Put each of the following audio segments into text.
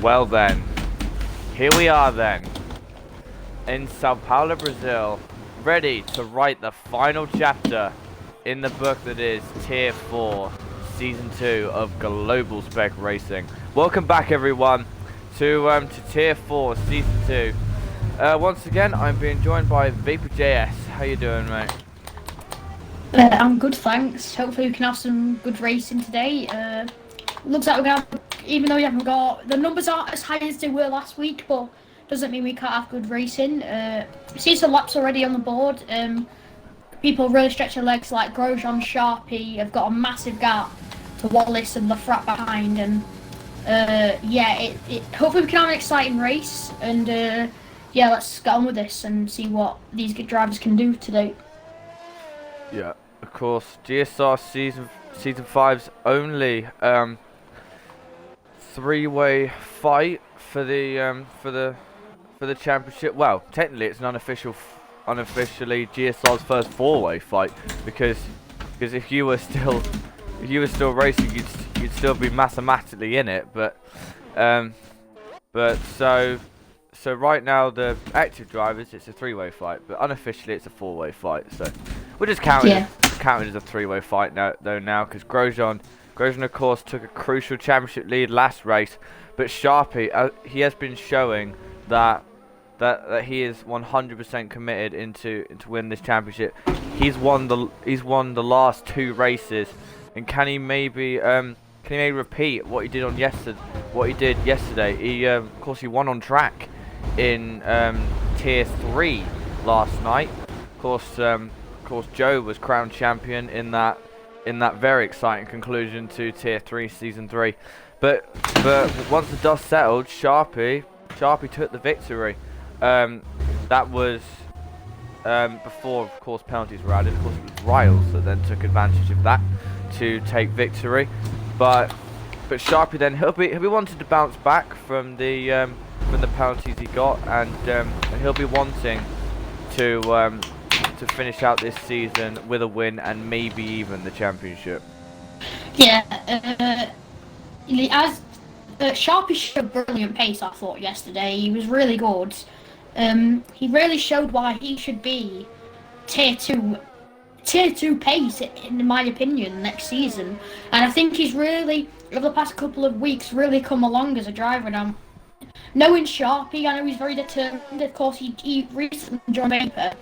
Well then, here we are then, in Sao Paulo, Brazil, ready to write the final chapter in the book that is Tier 4, Season 2 of Global Spec Racing. Welcome back everyone to Tier 4, Season 2. Once again, I'm being joined by VaporJS. How you doing, mate? I'm good, thanks. Hopefully we can have some good racing today. Looks like we're gonna have, even though we haven't got, the numbers aren't as high as they were last week, but doesn't mean we can't have good racing. See some laps already on the board. People really stretch their legs, like Grosjean, Sharpey have got a massive gap to Wallace and the frat behind, and hopefully we can have an exciting race, and let's get on with this and see what these good drivers can do today. Yeah, of course. GSR season 5's only three-way fight for the championship. Well, technically it's an unofficially GSR's first four-way fight because if you were still racing, you'd still be mathematically in it. But so right now the active drivers, it's a three-way fight, but unofficially it's a four-way fight. So we're just counting as a three-way fight now because Grosjean of course took a crucial championship lead last race, but Sharpey he has been showing that he is 100% committed into win this championship. He's won the last two races, and can he maybe repeat what he did yesterday? He of course he won on track in Tier 3 last night. Of course, Joe was crowned champion in that very exciting conclusion to Tier 3 Season 3. But once the dust settled, Sharpey took the victory. That was before, of course, penalties were added. Of course, it was Riles that then took advantage of that to take victory. But Sharpey then he'll be wanting to bounce back from the penalties he got, and he'll be wanting to finish out this season with a win and maybe even the championship. Yeah, as Sharpey showed brilliant pace, I thought yesterday. He was really good. He really showed why he should be tier two pace in my opinion next season. And I think he's really, over the past couple of weeks, really come along as a driver now. Knowing Sharpey, I know he's very determined. Of course, he recently joined Vapor.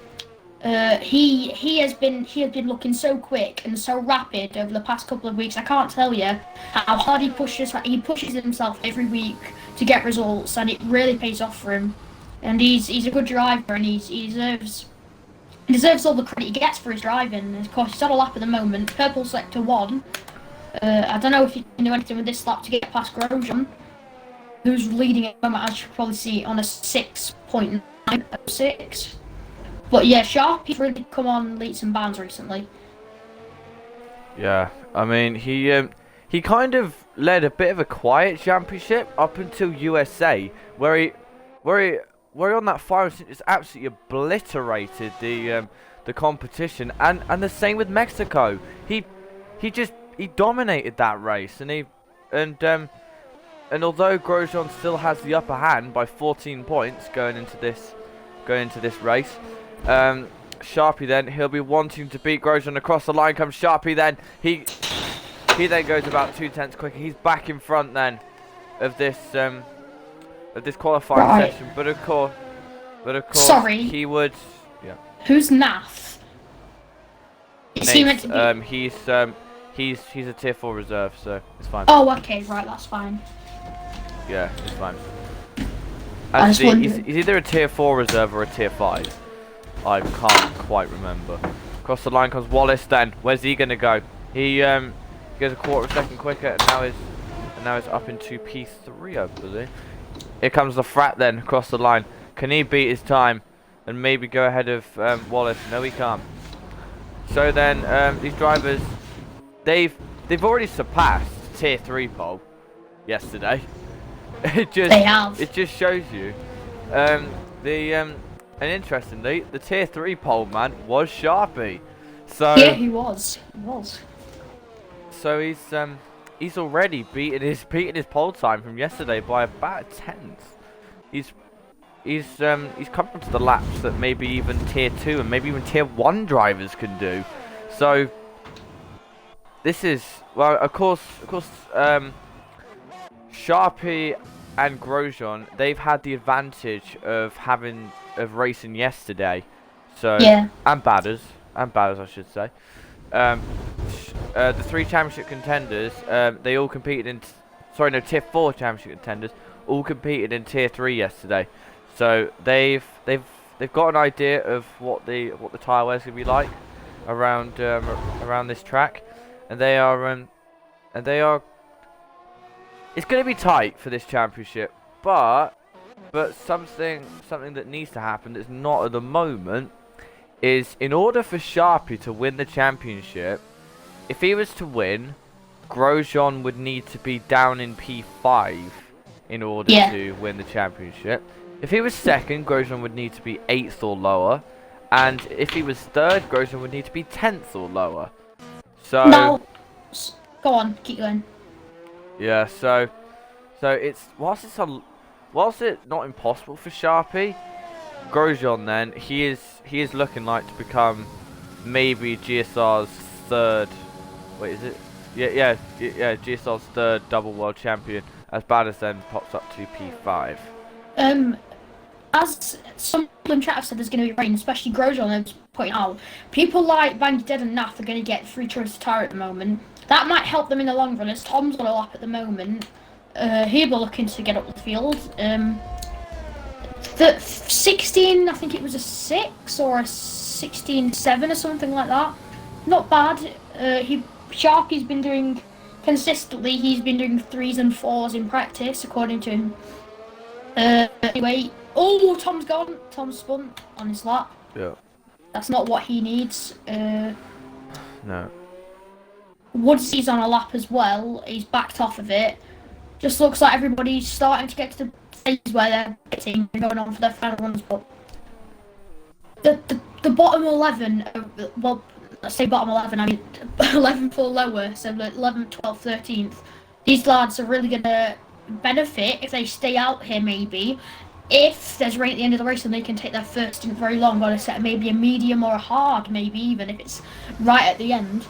He has been looking so quick and so rapid over the past couple of weeks. I can't tell you how hard he pushes. He pushes himself every week to get results, and it really pays off for him. And he's a good driver, and he deserves all the credit he gets for his driving. And of course, he's on a lap at the moment, purple sector 1. I don't know if he can do anything with this lap to get past Grosjean, who's leading at the moment. I should probably see it on a 6.906. But yeah, Sharpey's really come on leaps and bounds recently. Yeah, I mean he kind of led a bit of a quiet championship up until USA, where he on that final stint just absolutely obliterated the competition, and the same with Mexico. He dominated that race, and although Grosjean still has the upper hand by 14 points going into this race. Sharpey then he'll be wanting to beat Grosjean. Across the line comes Sharpey. Then he then goes about 2/10 quicker. He's back in front then of this qualifying session. But of course, sorry, he would. Yeah. Who's Nath? Is he meant to be? He's a tier 4 reserve, so it's fine. Oh, okay, right, that's fine. Yeah, it's fine. Actually, he's either a tier 4 reserve or a tier 5. I can't quite remember. Across the line comes Wallace then. Where's he going to go? He goes a quarter of a second quicker, and now he's up into P3, I believe. Here comes the frat then across the line. Can he beat his time and maybe go ahead of Wallace? No, he can't. So then these drivers, they've already surpassed tier 3 pole yesterday. It just shows you and interestingly, the tier 3 pole man was Sharpey. So yeah, he was. So he's he's already beaten his pole time from yesterday by about a tenth. He's come to the laps that maybe even tier 2 and maybe even tier 1 drivers can do. So this is, well, of course, Sharpey and Grosjean, they've had the advantage of racing yesterday. So Yeah. and batters I should say. The 3 championship contenders, they all competed in tier 4 championship contenders all competed in tier 3 yesterday. So they've got an idea of what the tyre wear's gonna be like around this track, and they are it's gonna be tight for this championship, but something that needs to happen that's not at the moment is, in order for Sharpey to win the championship, if he was to win, Grosjean would need to be down in P5 in order to win the championship. If he was second, Grosjean would need to be 8th or lower, and if he was third, Grosjean would need to be 10th or lower. So now, go on, keep going. Yeah, so it's whilst it's not impossible for Sharpey, Grosjean then he is looking like to become maybe GSR's third. Wait, is it? Yeah. GSR's third double world champion, as bad as then pops up to P5. As some people in chat have said, there's going to be rain, especially Grosjean is pointing out. People like Bangy Dead and Nath are going to get free choice tyre at the moment. That might help them in the long run, as Tom's on a lap at the moment. He'll be looking to get up the field. The 16, I think it was a 6 or a 16.7 or something like that. Not bad. Sharpey's been doing consistently. He's been doing 3s and 4s in practice, according to him. Anyway, Tom's gone. Tom's spun on his lap. Yeah. That's not what he needs. No. Woodsy's on a lap as well. He's backed off of it. Just looks like everybody's starting to get to the stage where they're getting going on for their final runs. But the bottom 11, well, let's say bottom 11. I mean 11 for lower, so 11th, 12th, 13th. These lads are really gonna benefit if they stay out here. Maybe if there's rain at the end of the race and they can take their first stint very long on a set, maybe a medium or a hard, maybe even if it's right at the end.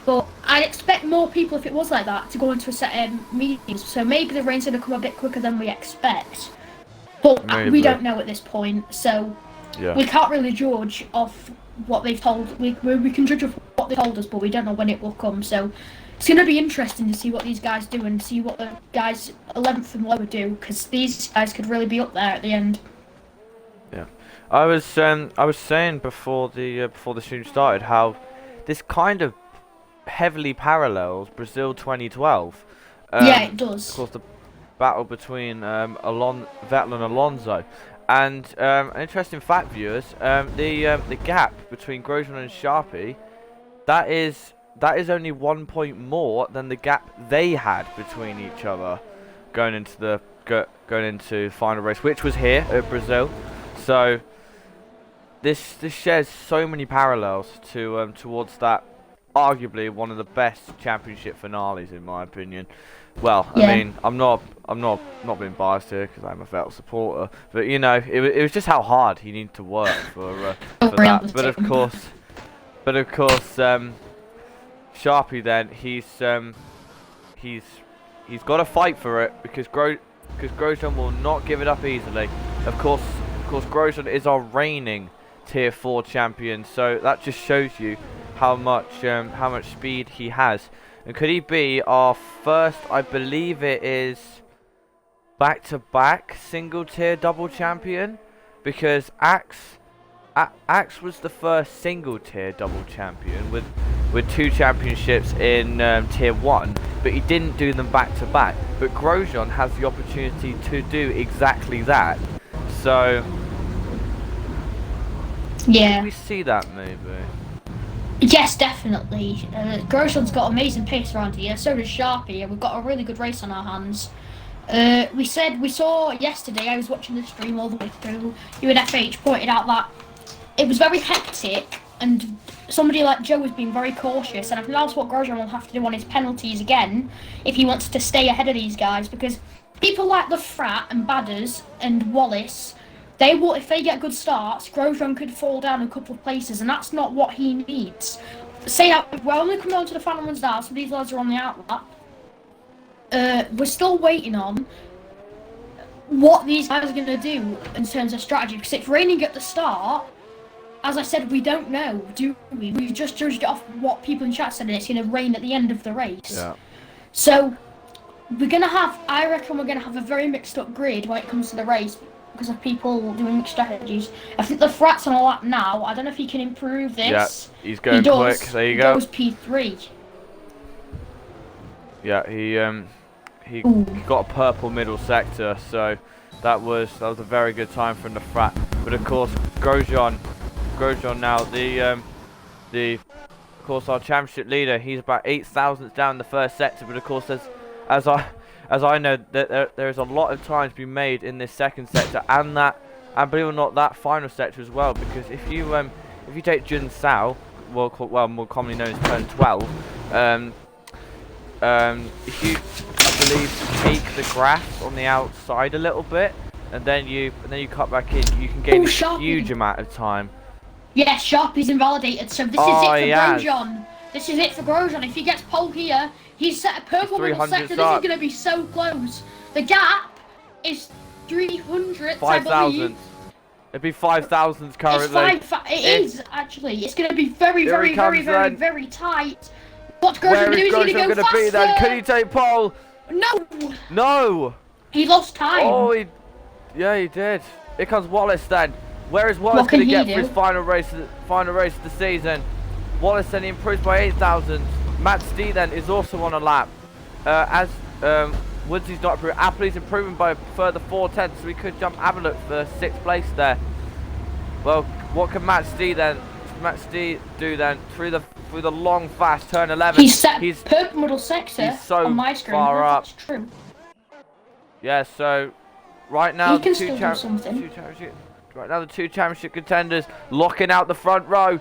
But I expect more people, if it was like that, to go into a set of mediums. So maybe the rain's going to come a bit quicker than we expect. But we don't know at this point, so we can't really judge off what they've told. We can judge off what they told us, but we don't know when it will come. So it's going to be interesting to see what these guys do and see what the guys 11th and lower do, because these guys could really be up there at the end. Yeah, I was saying before the stream started how this kind of heavily parallels Brazil 2012. Yeah, it does. Of course, the battle between Vettel and Alonso. And an interesting fact, viewers, the gap between Grosjean and Sharpey, that is only 1 point more than the gap they had between each other going into final race, which was here at Brazil. So this shares so many parallels to towards that arguably one of the best championship finales in my opinion. Well, I mean, I'm not being biased here because I'm a Vettel supporter, but you know, it was just how hard he needed to work for that. But of course, Sharpey then he's got to fight for it because Grosjean will not give it up easily. Of course, Grosjean is our reigning tier 4 champion, so that just shows you how much speed he has. And could he be our first, I believe it is, back-to-back single tier double champion? Because Axe was the first single tier double champion with 2 championships in tier 1, but he didn't do them back-to-back. But Grosjean has the opportunity to do exactly that. So yeah, can we see that maybe? Yes, definitely. Grosjean's got amazing pace around here, so does Sharpey, and we've got a really good race on our hands. We saw yesterday, I was watching the stream all the way through, you and FH pointed out that it was very hectic, and somebody like Joe has been very cautious, and I think that's what Grosjean will have to do on his penalties again if he wants to stay ahead of these guys, because people like the Frat and Badders and Wallace, they will, if they get good starts, Grosjean could fall down a couple of places, and that's not what he needs. Say we're only coming on to the final ones now, so these lads are on the outlap. We're still waiting on what these guys are going to do in terms of strategy, because it's raining at the start. As I said, we don't know, do we? We've just judged it off what people in chat said, and it's going to rain at the end of the race. Yeah. So we're going to have, I reckon we're going to have a very mixed up grid when it comes to the race because of people doing mixed strategies. I think the Frat's on a lap now. I don't know if he can improve this. Yeah, he's going quick. There you go. He goes P3. Yeah, he got a purple middle sector, so that was a very good time from the Frat. But of course, Grosjean now, of course our championship leader, he's about 8 thousandths down the first sector. But of course, as I know, that there's a lot of times being made in this second sector, and believe it or not, that final sector as well. Because if you take Jun Sao, well more commonly known as turn 12, if you, I believe, take the grass on the outside a little bit, and then you cut back in, you can gain a huge amount of time. Yes, Sharpey's invalidated, so this is it for Grosjean. This is it for Grosjean. If he gets pole here, he's set a purple middle sector. This is going to be so close. The gap is 300. 5,000. It'd be 5,000 currently. It is actually. It's going to be very tight. What's Grosjean going to do? He's going to go faster. Be then? Could he take pole? No. No. He lost time. Oh, yeah, he did. Here comes Wallace then. Where is Wallace going to get for his final race of the season? Wallace then improves by 8 thousandths. Matt Stee then is also on a lap. As Woodsy's not improving. Appley's improving by a further 4 tenths, so we could jump Avalok for 6th place there. Well, what can Matt Stee do then through the long fast turn 11? He's set purple middle sector he's so on my screen. Far up. That's true. Yeah, so right now the two championship contenders locking out the front row.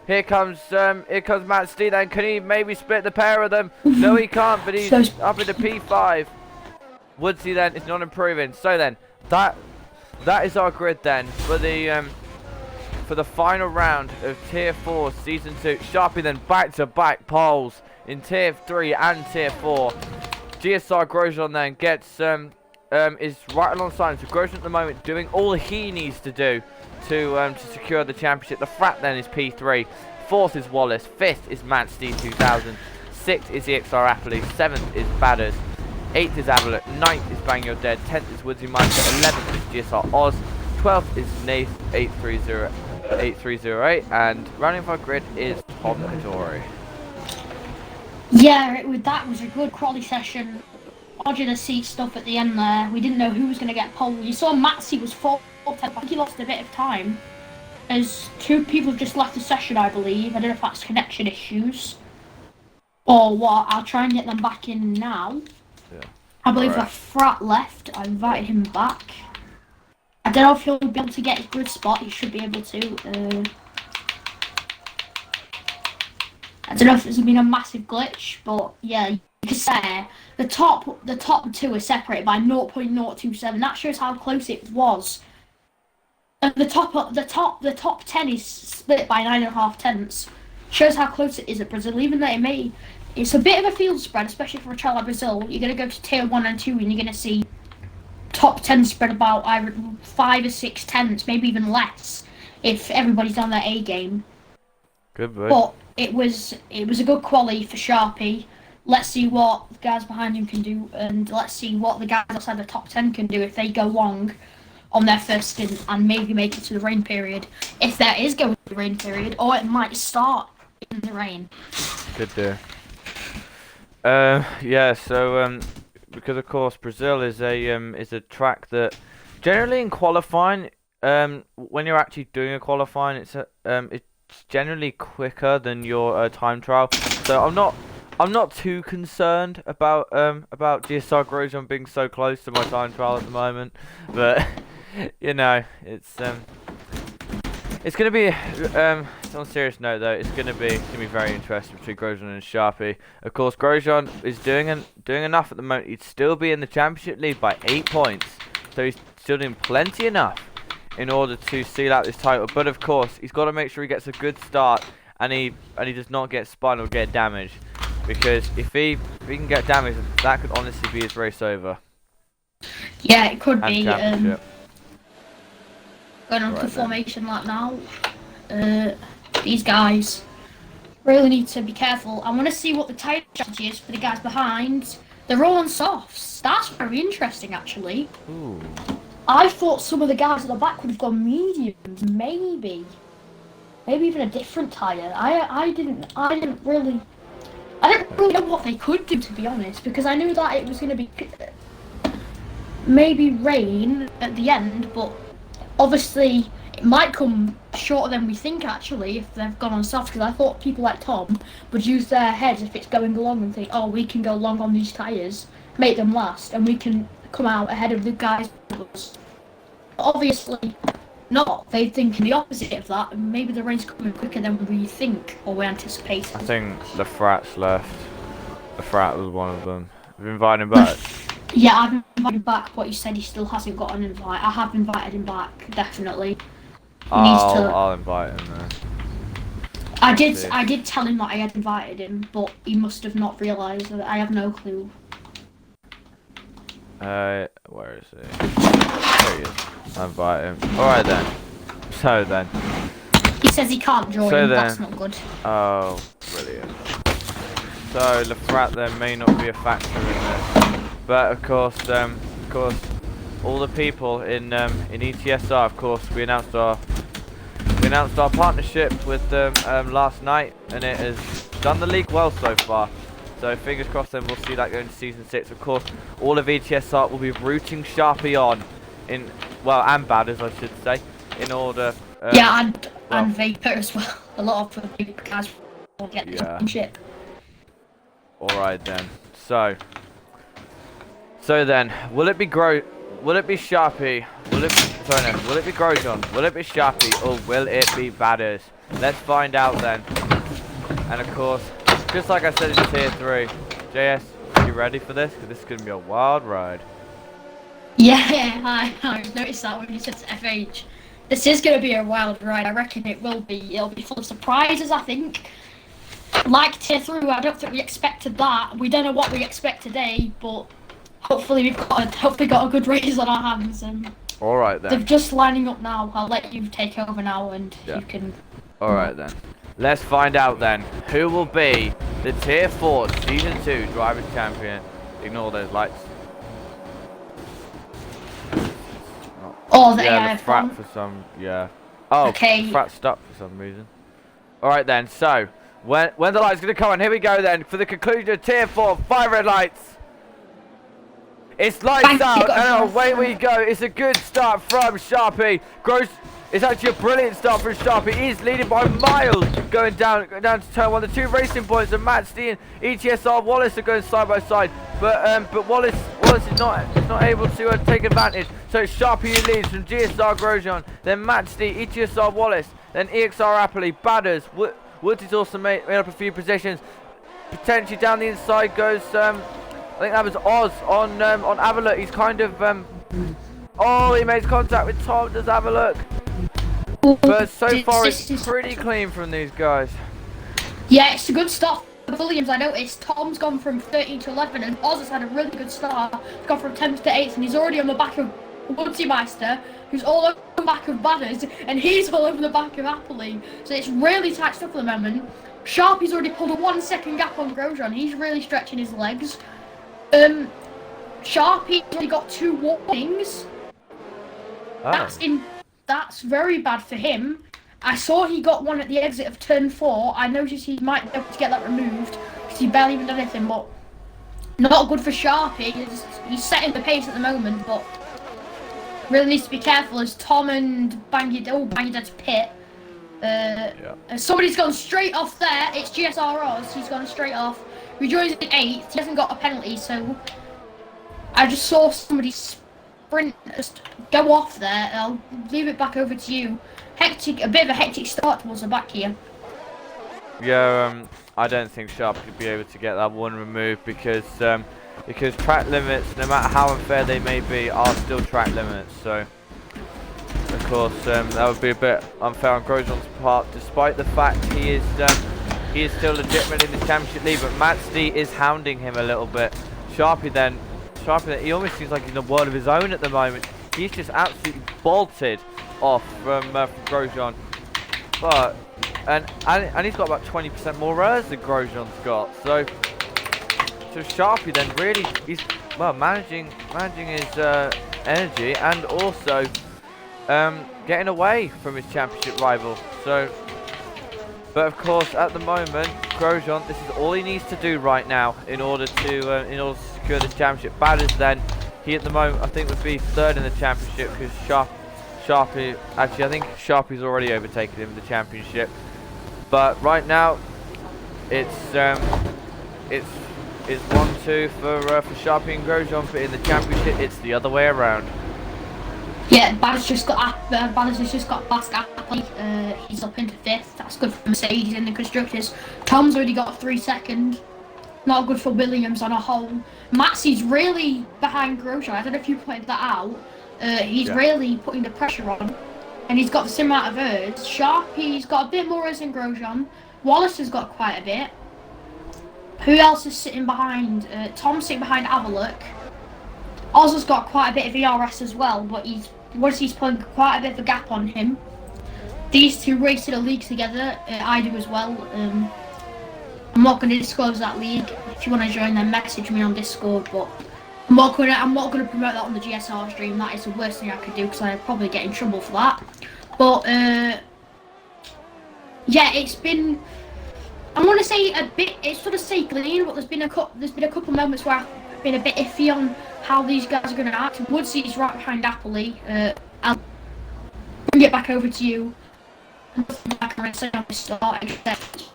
Here comes Matt Stee then. Can he maybe split the pair of them? No, he can't, but he's up into P5. Woodsy then is not improving. So then that is our grid then for the final round of Tier 4 Season 2. Sharpey then back-to-back poles in Tier 3 and Tier 4. GSR Grosjean then gets is right alongside him. So Grosjean at the moment doing all he needs to do to secure the championship. The Frat then is P3. 4th is Wallace. 5th is Matt Stee 2000. 6th is ETSR Appley. 7th is Badders. 8th is Avalok. 9th is Bang Your Dead. 10th is Woodsy Meister. 11th is GSR Oz. 12th is Nath 8308. And rounding off our grid is Tom Katori. Yeah, that was a good quality session. Dodging the seat stuff at the end there. We didn't know who was going to get pole. You saw Matsy was 4th. I think he lost a bit of time, as 2 people have just left the session, I believe. I don't know if that's connection issues or what. I'll try and get them back in now. Yeah. I believe the Frat left. I invited him back. I don't know if he'll be able to get his grid spot. He should be able to. I don't know if there's been a massive glitch, but yeah, you can say the top 2 are separated by 0.027. That shows how close it was. And the top 10 is split by 9.5 tenths. Shows how close it is at Brazil. Even though it's a bit of a field spread, especially for a child like Brazil. You're gonna go to Tier 1 and 2, and you're gonna see top 10 spread about either 5 or 6 tenths, maybe even less, if everybody's on their A game. Good boy. But it was a good quality for Sharpey. Let's see what the guys behind him can do, and let's see what the guys outside the top 10 can do if they go long on their first stint and maybe make it to the rain period. If there is going to be the rain period, or it might start in the rain. Good there. Yeah, so because of course Brazil is a track that generally in qualifying, when you're actually doing a qualifying, it's generally quicker than your time trial. So I'm not too concerned about GSR Grosjean being so close to my time trial at the moment, but you know, it's gonna be on a serious note though, it's gonna be very interesting between Grosjean and Sharpey. Of course, Grosjean is doing enough at the moment. He'd still be in the championship lead by 8 points, so he's still doing plenty enough in order to seal out this title. But of course, he's got to make sure he gets a good start and he does not get spun or get damaged, because if he can get damaged, that could honestly be his race over. Yeah, it could And be. championship. Going on to formation lap now. These guys really need to be careful. I want to see what the tyre strategy is for the guys behind. They're all on softs. That's very interesting, actually. Ooh. I thought some of the guys at the back would have gone mediums, maybe even a different tyre. I didn't really know what they could do, to be honest, because I knew that it was going to be maybe rain at the end, but obviously it might come shorter than we think, actually, if they've gone on soft, because I thought people like Tom would use their heads if it's going along and think, oh, we can go long on these tyres, make them last, and we can come out ahead of the guys. Obviously not. They're thinking the opposite of that, and maybe the rain's coming quicker than we think or we anticipate. I think the Frat's left. The Frat was one of them. We've invited him back. Yeah, I've invited him back, but he said he still hasn't got an invite. I have invited him back, definitely. I'll invite him then. I did tell him that I had invited him, but he must have not realised that. I have no clue. Where is he? There he is. I'll invite him. Alright then. So then. He says he can't join, So then, that's not good. Oh, brilliant. So Lafrat then may not be a factor in this. But of course, all the people in ETSR, of course, we announced our partnership with them last night, and it has done the league well so far. So fingers crossed, then we'll see that going to season 6. Of course, all of ETSR will be rooting Sharpey on, and Badders, I should say, in order. And Vapor as well. A lot of Vapor guys will get the championship. All right then. So then, will it be Sharpey? Will it be Grosjean? Will it be Sharpey, or will it be Badders? Let's find out then. And of course, just like I said in Tier 3, JS, are you ready for this? Because this is going to be a wild ride. Yeah, I noticed that when you said to FH. This is going to be a wild ride. I reckon it will be. It'll be full of surprises, I think. Like Tier 3, I don't think we expected that. We don't know what we expect today, but hopefully we've got a good race on our hands. And all right then. They're just lining up now. I'll let you take over now, and you can. All right then. Let's find out then who will be the Tier 4 Season 2 Drivers' Champion. Ignore those lights. Oh, the the Frat for some, Oh, okay. Frat stuck for some reason. All right then. So when the light's gonna come on, here we go then for the conclusion of Tier 4. 5 red lights. It's lights out, and away we go. It's a good start from Sharpey. It's actually a brilliant start from Sharpey. He's leading by miles, going down to turn 1. The 2 racing points of Matt Stee and ETSR Wallace are going side by side, but Wallace is not able to take advantage. So it's Sharpey who leads from GSR Grosjean, then Matt Stee, ETSR Wallace, then EXR Appley, Badders. Woods is also made up a few positions. Potentially down the inside goes I think that was Oz on Avalok. He's kind of he makes contact with Tom. Does have a look. But so far it's pretty clean from these guys. Yeah, it's a good start for Williams. I noticed Tom's gone from 13 to 11, and Oz has had a really good start. He's gone from 10th to 8th, and he's already on the back of Woodsy Meister, who's all over the back of Badders, and he's all over the back of Appley. So it's really tight stuff at the moment. Sharpey's already pulled a 1 second gap on Grosjean. He's really stretching his legs. Sharpey's only got 2 warnings. Oh. That's very bad for him. I saw he got one at the exit of turn 4. I noticed he might be able to get that removed because he barely even done anything, but not good for Sharpey. He's setting the pace at the moment, but really needs to be careful as Tom and Bangydad's pit. Somebody's gone straight off there. It's GSR Oz. He's gone straight off. He joins in 8th. He hasn't got a penalty, so I just saw somebody sprint, just go off there. I'll leave it back over to you. a bit of a hectic start towards the back here. Yeah, I don't think Sharpey could be able to get that one removed because track limits, no matter how unfair they may be, are still track limits. So, of course, that would be a bit unfair on Grosjean's part, despite the fact he is still legitimately in the championship lead. But Matzy is hounding him a little bit. Sharpey then, he almost seems like he's in a world of his own at the moment. He's just absolutely bolted off from Grosjean, but and he's got about 20% more errors than Grosjean's got. So Sharpey then really he's managing his energy and also getting away from his championship rival. So, but of course at the moment Grosjean, this is all he needs to do right now in order to secure this championship. Badders then, he at the moment I think would be third in the championship because Sharpey, actually I think Sharpey's already overtaken him in the championship. But right now it's 1-2 for Sharpey and Grosjean, but in the championship it's the other way around. Yeah, Badders has just got past Appley. He's up into 5th. That's good for Mercedes in the constructors. Tom's already got 3 seconds. Not good for Williams on a whole. Matzy's really behind Grosjean. I don't know if you pointed that out. He's really putting the pressure on, and he's got the same amount of errors. Sharpey's got a bit more errors than Grosjean. Wallace has got quite a bit. Who else is sitting behind? Tom's sitting behind Avalook. Oz has got quite a bit of ERS as well, but he's putting quite a bit of a gap on him. These two race in a league together. I do as well. I'm not going to disclose that league. If you want to join, then message me on Discord. But I'm not going to promote that on the GSR stream. That is the worst thing I could do because I'd probably get in trouble for that. But yeah, it's been. I want to say a bit. It's sort of say clean, but there's been a couple moments where I've been a bit iffy on how these guys are going to act. Woodsy's right behind Appley. I'll bring it back over to you. Nothing I can say on the start except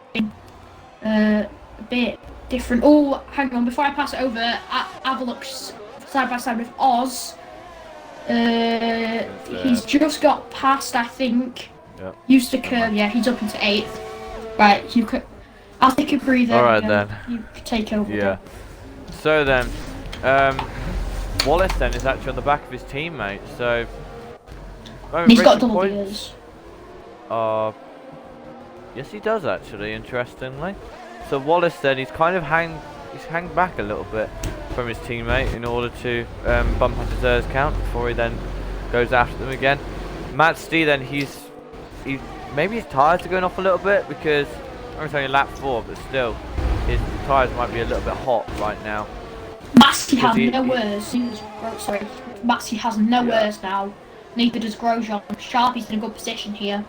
a bit different. Oh, hang on, before I pass it over, Avalook's side by side with Oz. He's just got past, I think. Yep. Used to curve, yeah, he's up into 8th. Right, you could. I'll take a breather. Alright then. You take over. Yeah. Then. So then, Wallace then is actually on the back of his teammate, so. He's got double gears. Yes, he does actually. Interestingly, so Wallace then he's kind of hang back a little bit from his teammate in order to bump up his errors count before he then goes after them again. Matzy then maybe his tyres are going off a little bit because it's only lap 4, but still his tyres might be a little bit hot right now. Matzy has no errors. Matzy has no errors now. Neither does Grosjean. Sharpey's in a good position here.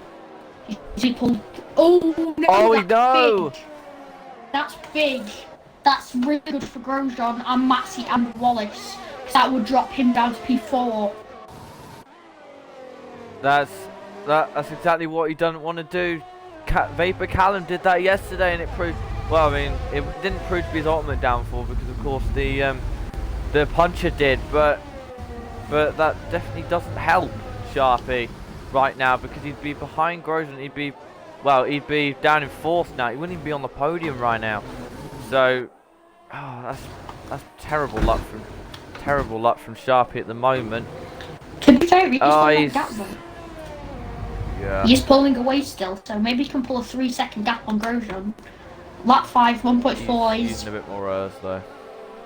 He pulled. Oh no! Oh no! Big. That's big. That's really good for Grosjean and Matzy and Wallace. That would drop him down to P4. That's exactly what he doesn't want to do. Vapor Callum did that yesterday, and it proved. Well, I mean, it didn't prove to be his ultimate downfall because, of course, the puncher did, but that definitely doesn't help Sharpey right now because he'd be behind Grosjean. He'd be down in 4th now. He wouldn't even be on the podium right now. So, that's terrible luck from Sharpey at the moment. To be fair, he's yeah. He's pulling away still, so maybe he can pull a 3-second gap on Grosjean. Lap 5, 1.4 He's using a bit more errors though.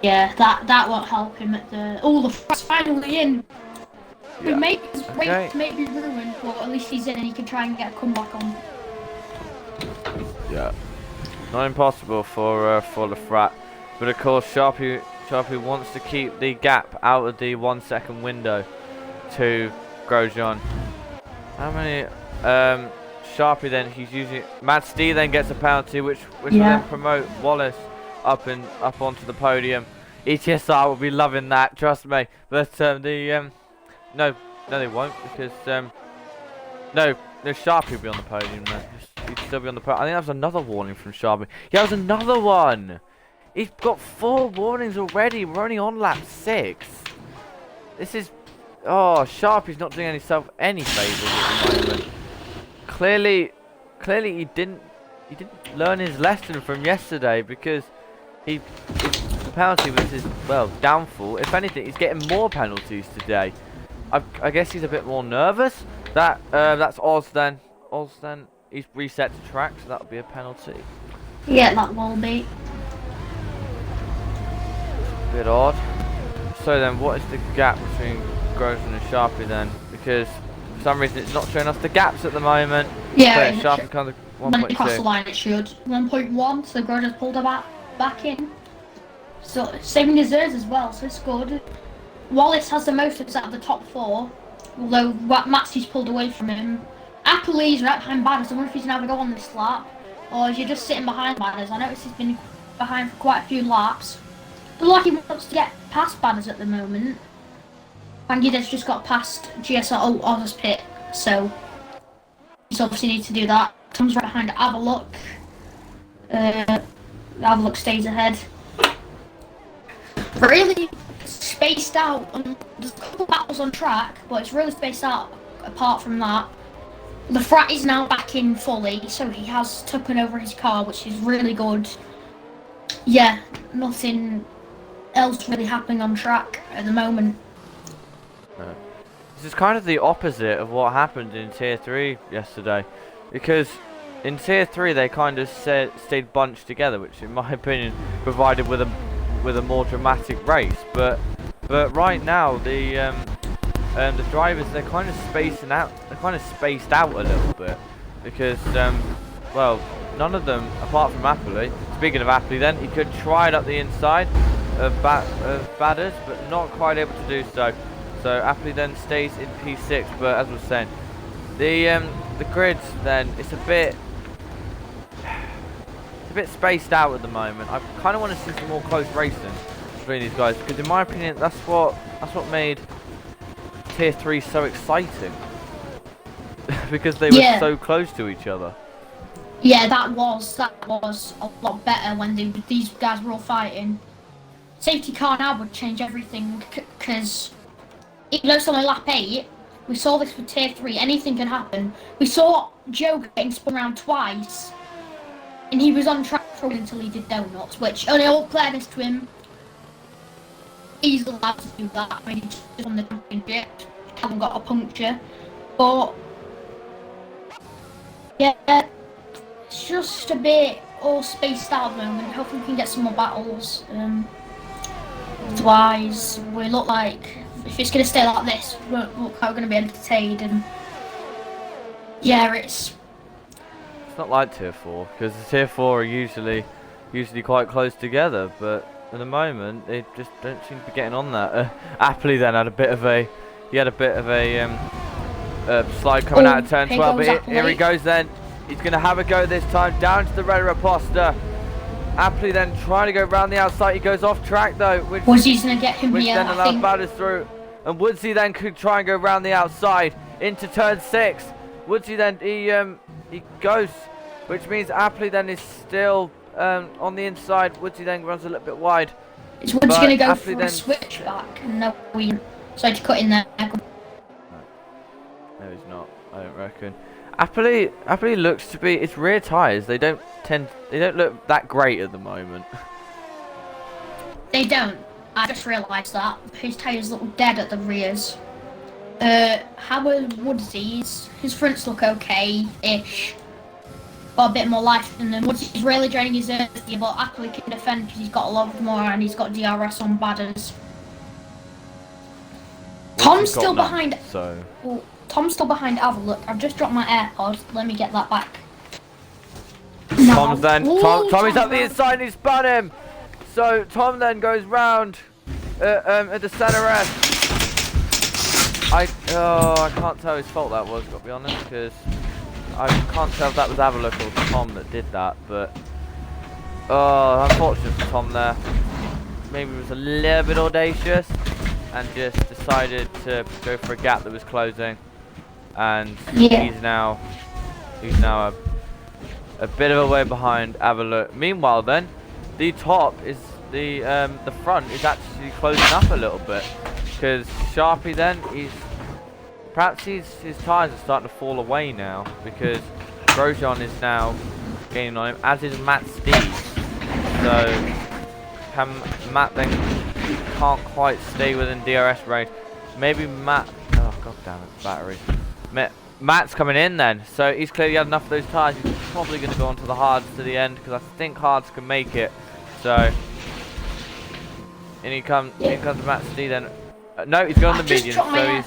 Yeah, that won't help him at the. Oh, the front's finally in. Yeah. We may his race may be ruined, but at least he's in and he can try and get a comeback on. Yeah, not impossible for the frat, but of course Sharpey wants to keep the gap out of the 1-second window to Grosjean. How many? Sharpey then he's using. Matzy then gets a penalty, which will then promote Wallace up onto the podium. ETSR will be loving that, trust me. But no, they won't because no, Sharpey will be on the podium then. He'd still be on the podium. I think that was another warning from Sharpey. Yeah, that was another one. He's got 4 warnings already. We're only on lap 6. This is. Oh, Sharpey's not doing himself any favours at the moment. clearly he didn't learn his lesson from yesterday, because the penalty was his, well, downfall. If anything, he's getting more penalties today. I guess he's a bit more nervous. That's Oz then. He's reset to track, so that'll be a penalty. Yeah, that will be. Bit odd. So then, what is the gap between Grosjean and Sharpey then? Because for some reason it's not showing us the gaps at the moment. Yeah, so Sharpey kind of when it crossed the 1.2. line it should. 1.1, so Grosjean's pulled her back in. So saving his ears as well, so it's good. Wallace has the most out of the top 4, although Maxi's pulled away from him. Appley's right behind Badders. I wonder if he's going to go on this lap, or is he just sitting behind Badders? I noticed he's been behind for quite a few laps. But like he wants to get past Badders at the moment. Bangida's just got past GSR Oz's pit, so he's obviously need to do that. Tom's right behind Avalok. Avalok stays ahead. Really spaced out. There's a couple of battles on track, but it's really spaced out apart from that. The frat is now back in fully, so he has taken over his car, which is really good. Yeah, nothing else really happening on track at the moment. This is kind of the opposite of what happened in Tier 3 yesterday, because in Tier 3 they kind of stayed bunched together, which in my opinion provided with a more dramatic race. But right now the drivers, they're kind of spacing out. They're kind of spaced out a little bit, because well, none of them apart from Appley. Speaking of Appley, then he could try it up the inside of Badders, but not quite able to do so. So Appley then stays in P6. But as I was saying, the grids then, it's a bit spaced out at the moment. I kind of want to see some more close racing between these guys, because in my opinion that's what made Tier 3 so exciting. Because they were so close to each other. Yeah, that was a lot better when these guys were all fighting. Safety car now would change everything, because even though it's only lap 8, we saw this with Tier 3, anything can happen. We saw Joe getting spun around twice, and he was on track for until he did donuts, which, only all fairness to him, he's allowed to do that. I mean, he just won the championship, haven't got a puncture, but yeah, it's just a bit all spaced out at the moment. Hopefully we can get some more battles. Otherwise, we look like, if it's going to stay like this, we look like we're going to be entertained. And yeah, it's not like Tier 4, because the Tier 4 are usually quite close together, but at the moment they just don't seem to be getting on that. Appley then had a bit of a slide coming out of turn 12, but here he goes then. He's going to have a go this time down to the Red Reposter. Appley then trying to go round the outside. He goes off track though, which going to get him which here, then allows Badders through. And Woodsy then could try and go round the outside into turn 6. Woodsy then he goes, which means Appley then is still on the inside. Woodsy then runs a little bit wide. Is Woodsy going to go for a switchback? No, we decided to cut in there. No, he's not. I don't reckon. Appley looks to be. His rear tyres. They don't look that great at the moment. They don't. I just realised that his tyres look dead at the rears. How are Woodsy's? His fronts look okay-ish. Got a bit more life than them. Woodsy's really draining his earth here, but Appley can defend because he's got a lot more and he's got DRS on Badders. Tom's still behind. Tom's still behind Avalok. I've just dropped my AirPod. Let me get that back. Tom's then. Tommy's up the inside and he's spun him. So Tom then goes round at the centre S. I can't tell whose fault that was, got to be honest, because I can't tell if that was Avalok or Tom that did that. But unfortunate for Tom there. Maybe he was a little bit audacious and just decided to go for a gap that was closing. And he's now a bit of a way behind Avalok. Meanwhile, then the top is the front is actually closing up a little bit, because Sharpey then perhaps his tyres are starting to fall away now because Grosjean is now gaining on him, as is Matt Steed. So Matt then can't quite stay within DRS range. Maybe Matt. Oh god damn it, battery. Matt's coming in then, so he's clearly had enough of those tyres. He's probably going to go on to the hards to the end because I think hards can make it. So, and here comes Matt Steed then. No, he's going on the medium. So he's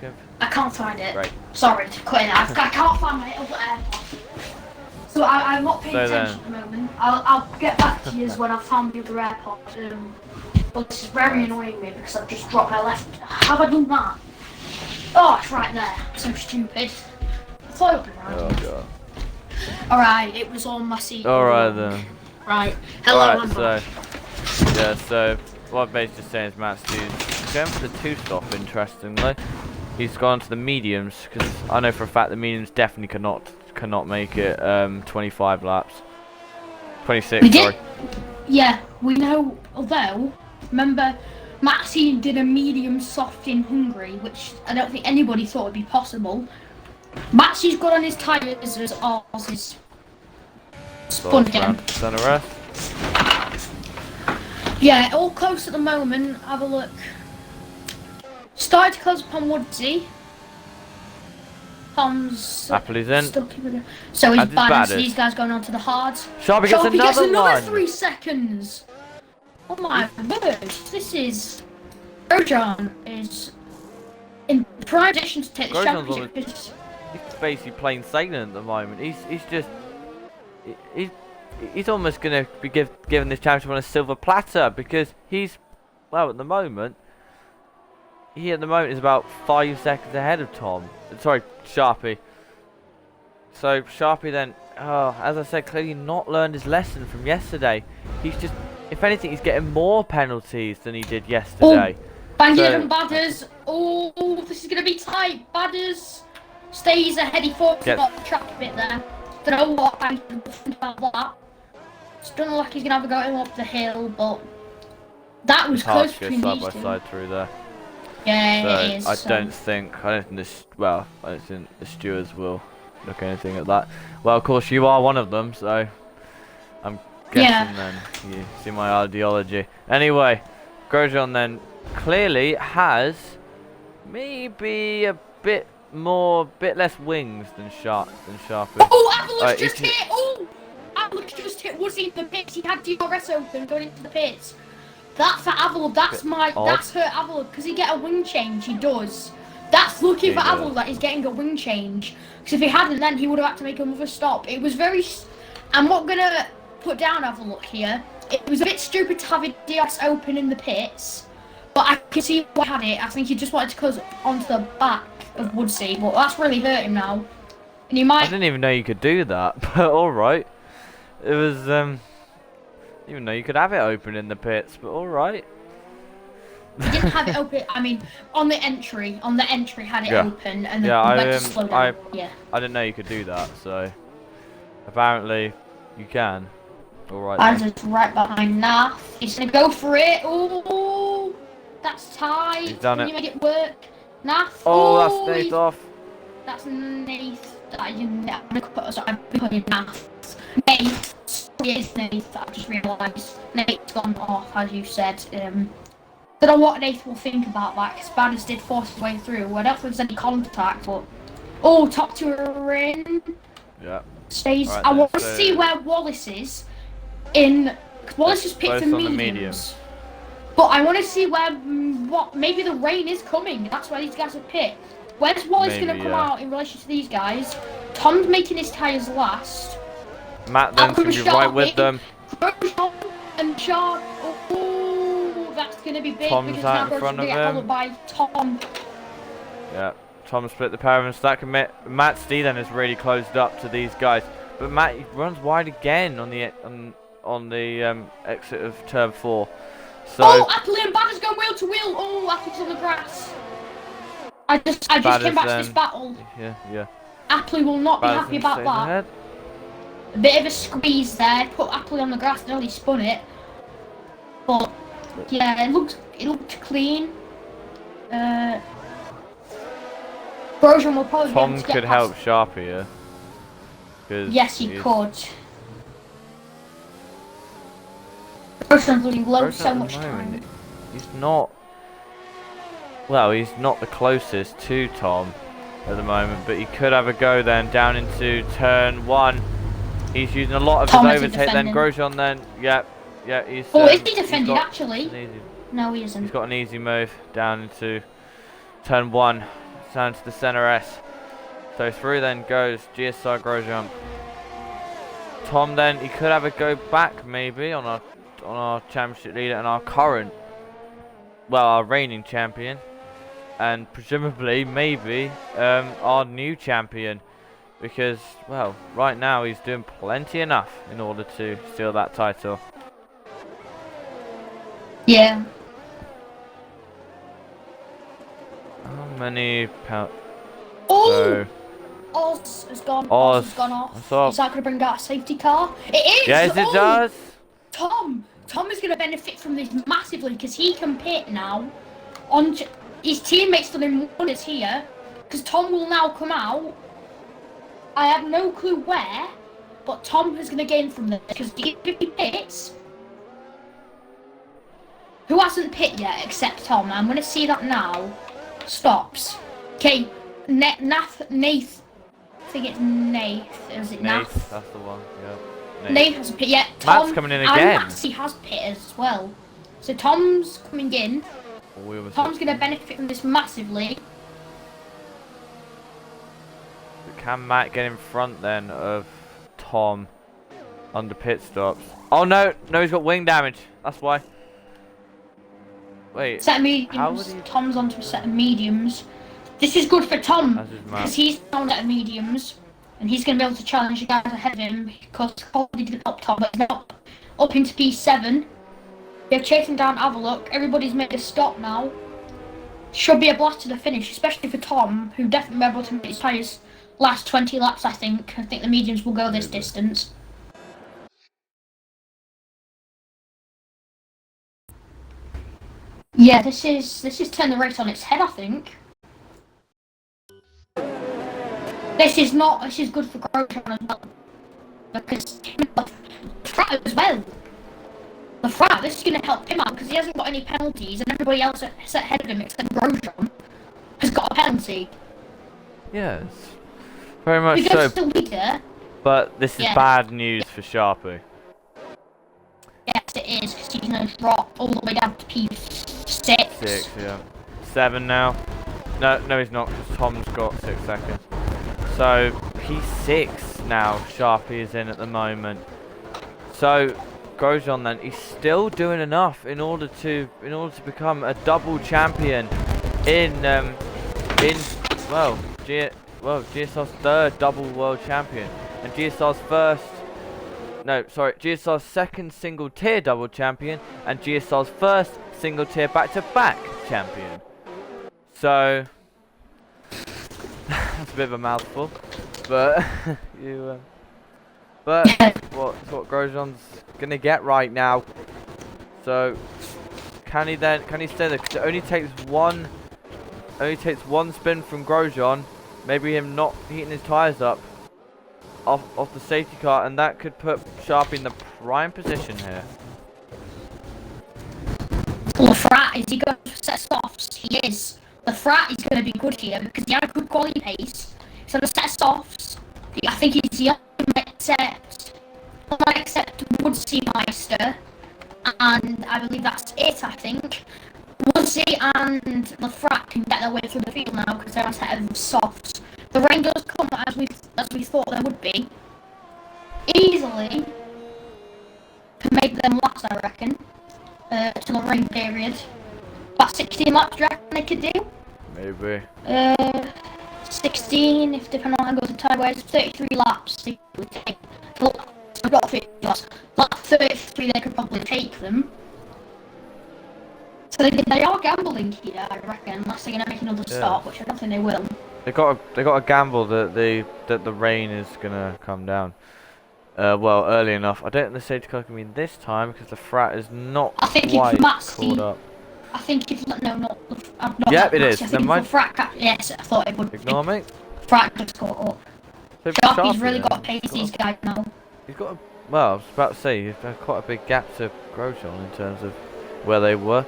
going. I can't find it. Right. Sorry to cut in. I can't find my other AirPod. So I'm not paying attention at the moment. I'll get back to you when I've found the other AirPod. But this is very annoying me because I've just dropped my left. How have I done that? Oh, it's right there. I'm so stupid. I thought it would be right. Oh god. Alright, it was on my seat. Alright then. Right. Hello, Alright, so yeah, so what I'm basically just saying is Matt Steed's going for the 2-stop, interestingly. He's gone to the mediums because I know for a fact the mediums definitely cannot make it 25 laps. 26, sorry. Yeah, we know, although remember Maxine did a medium soft in Hungary, which I don't think anybody thought would be possible. Maxi's got on his tyres as ours is spun again. Yeah, all close at the moment. Have a look. Started to close upon Woodsy. Tom's Happily in. So he's bad. These guys going on to the hards. Sharpey gets another 3 seconds. Oh my word! This is Grosjean is in prime position to take the championship. He's basically plain sailing at the moment. He's almost gonna be given this championship on a silver platter because he's at the moment. He is about 5 seconds ahead of Tom. Sorry, Sharpey. So Sharpey then, as I said, clearly not learned his lesson from yesterday. He's just, if anything, he's getting more penalties than he did yesterday. Bandit and Badders. Oh, this is gonna be tight. Badders stays ahead. He thought about the track a bit there. Don't know what I think about that. Just don't know like he's gonna have a go up the hill, but that was close between these two. Side by side through there. Yeah, so it is. I don't think the stewards will look anything at that. Well, of course you are one of them, so I'm guessing then you see my ideology. Anyway, Grosjean then clearly has maybe a bit less wings than Sharpey. Oh, Avalanche just hit! Oh! Avalanche just hit Woodsy in the pits. He had DRS open going into the pits. That's for Avalon. That's her Avalon. Because he get a wing change, he does. That's lucky for Avalon that he's getting a wing change. Because if he hadn't, then he would have had to make another stop. It was very. I'm not gonna put down Avalon here. It was a bit stupid to have a DRS open in the pits, but I can see why he had it. I think he just wanted to close onto the back of Woodsy, but that's really hurt him now. And he might. I didn't even know you could do that, but all right. It was even though you could have it open in the pits, but all right. He didn't have it open. I mean, on the entry had it open, and then went to slow down. I didn't know you could do that, so apparently you can. All right. Banzer's right behind Nath. He's gonna go for it. Oh, that's tight. He's done it. You make it work, Nath. Oh, that's Nath off. That's Nath. I'm putting Nath. Nath. Yes, Nath. I just realised Nath's gone off, as you said. Don't know what Nath will think about that, because Banners did force his way through. I don't think there's any contact, but top two are in. Yeah. Stays. Right, I want to see where Wallace is. Wallace just picked the mediums. But I want to see where maybe the rain is coming. That's why these guys are picked. Where's Wallace going to come out in relation to these guys? Tom's making his tyres last. Matt then's going to be right with them. And Sharp. Oh, that's going to be big. Tom's because out now in front of followed him. by Tom. Yeah, Tom split the pair of them, so that can Matt Steed then has really closed up to these guys. But Matt runs wide again on the exit of turn 4. So Appley and Banner's going wheel to wheel. Oh, Appley's on the grass. I just came back to this battle. Yeah. Appley will not be happy about that. Ahead. A bit of a squeeze there. Put Appley on the grass and only spun it. But yeah, it looked clean. Grosjean will probably be able Tom to get could past. help Sharpey here. Yes, he could. Grosjean's losing loads so much time. He's not. Well, he's not the closest to Tom at the moment, but he could have a go then down into turn 1. He's using a lot of Tom his isn't overtake. Then defending. Grosjean then, yeah, he's. Oh, is he he's defended got actually? an easy, No, he isn't. he's got an easy move down into turn 1, down to the center S. So through then goes GSR Grosjean. Tom then, he could have a go back maybe on our championship leader and our current, well, our reigning champion, and presumably maybe our new champion, because well, right now he's doing plenty enough in order to steal that title. Yeah. How many pounds? Oh! Oz has gone. Oz has gone off. Is that going to bring out a safety car? It is! Yes, it does! Tom is going to benefit from this massively because he can pit now. On his teammates done him wonders here because Tom will now come out. I have no clue where, but Tom is going to gain from this because if he pits, who hasn't pit yet except Tom? I'm going to see that now. Stops. Okay, Nath. I think it's Nath. Is it Nath? Nath, that's the one. Yeah. Nath hasn't pit yet. Tom Matt's coming in again. And Maxi has pitted as well. So Tom's coming in. Tom's going to benefit from this massively. Can Matt get in front then of Tom under pit stops? Oh no, he's got wing damage. That's why. Wait. Set of mediums. Tom's onto a set of mediums. This is good for Tom because he's on a set of mediums and he's going to be able to challenge the guys ahead of him because Cody didn't help Tom, but he's not up into P7. They're chasing down Avalook. Everybody's made a stop now. Should be a blast to the finish, especially for Tom, who definitely be able to make his tyres last 20 laps. I think the mediums will go this distance. Yeah, this is turn the race on its head, I think. This is good for Grosjean as well. Because the Frat as well. The Frat, this is going to help him out because he hasn't got any penalties and everybody else that's ahead of him except Grosjean has got a penalty. Yes, very much so. The leader, but this is bad news for Sharpey. Yes, it is, because he's going to drop all the way down to P6. 6, yeah. 7 now. No, he's not, because Tom's got 6 seconds. So, P6 now, Sharpey is in at the moment. So, Grosjean then, he's still doing enough in order to become a double champion in GSR's third double world champion and GSR's second single tier double champion and GSR's first single tier back-to-back champion. So that's a bit of a mouthful, but what Grosjean's gonna get right now. So can he stay there? 'Cause it only takes one spin from Grosjean, maybe him not heating his tyres up off the safety car, and that could put Sharpey in the prime position here. Well, Frat, is he going to set softs? He is. The Frat is going to be good here because he had a good quality pace. So the set softs, I think he's the only except Woodsy Meister, and I believe that's it. I think Woodsy and the Frat can get their way through the field now because they're a set of softs. The rain does come as we thought there would be. Easily can make them last, I reckon. To the rain period. About 16 laps, do you reckon they could do? Maybe. 16, if depending on how it goes to timeways, 33 laps they would take. I've got 50 laps. Like 33 they could probably take them. So they are gambling here, I reckon, unless they're going to make another start, which I don't think they will. They got a gamble that the rain is gonna come down. Well, early enough. I don't think the safety car can be this time because the Frat is not quite caught up. I think if no, not. I'm not. Yep, it Massey. is. I think Never mind. for Frack, yes, I thought it would. Ignore me. Frack just caught up. So Sharpey's Sharpey really then, got pace. These guys now. He's got a, well, I was about to say, he's got quite a big gap to Grosjean in terms of where they were.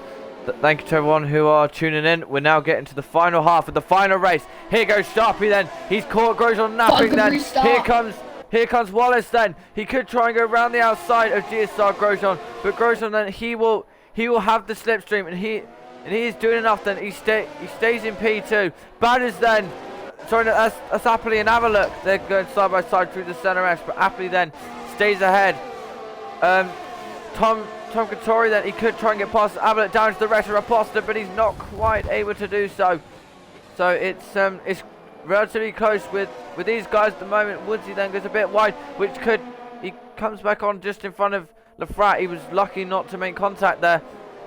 Thank you to everyone who are tuning in. We're now getting to the final half of the final race. Here goes Sharpey then. He's caught Grosjean napping then. Here comes Wallace then. He could try and go around the outside of GSR Grosjean, but Grosjean then he will have the slipstream, and he is doing enough then. He stays in P2. Badders then. Sorry, that's Appley and Avalok. They're going side by side through the center S, but Appley then stays ahead. Tom Katori then, he could try and get past Avalok down to the rest of Raposta, but he's not quite able to do so. So it's relatively close with these guys at the moment. Woodsy then goes a bit wide, which he comes back on just in front of Lafrat. He was lucky not to make contact there,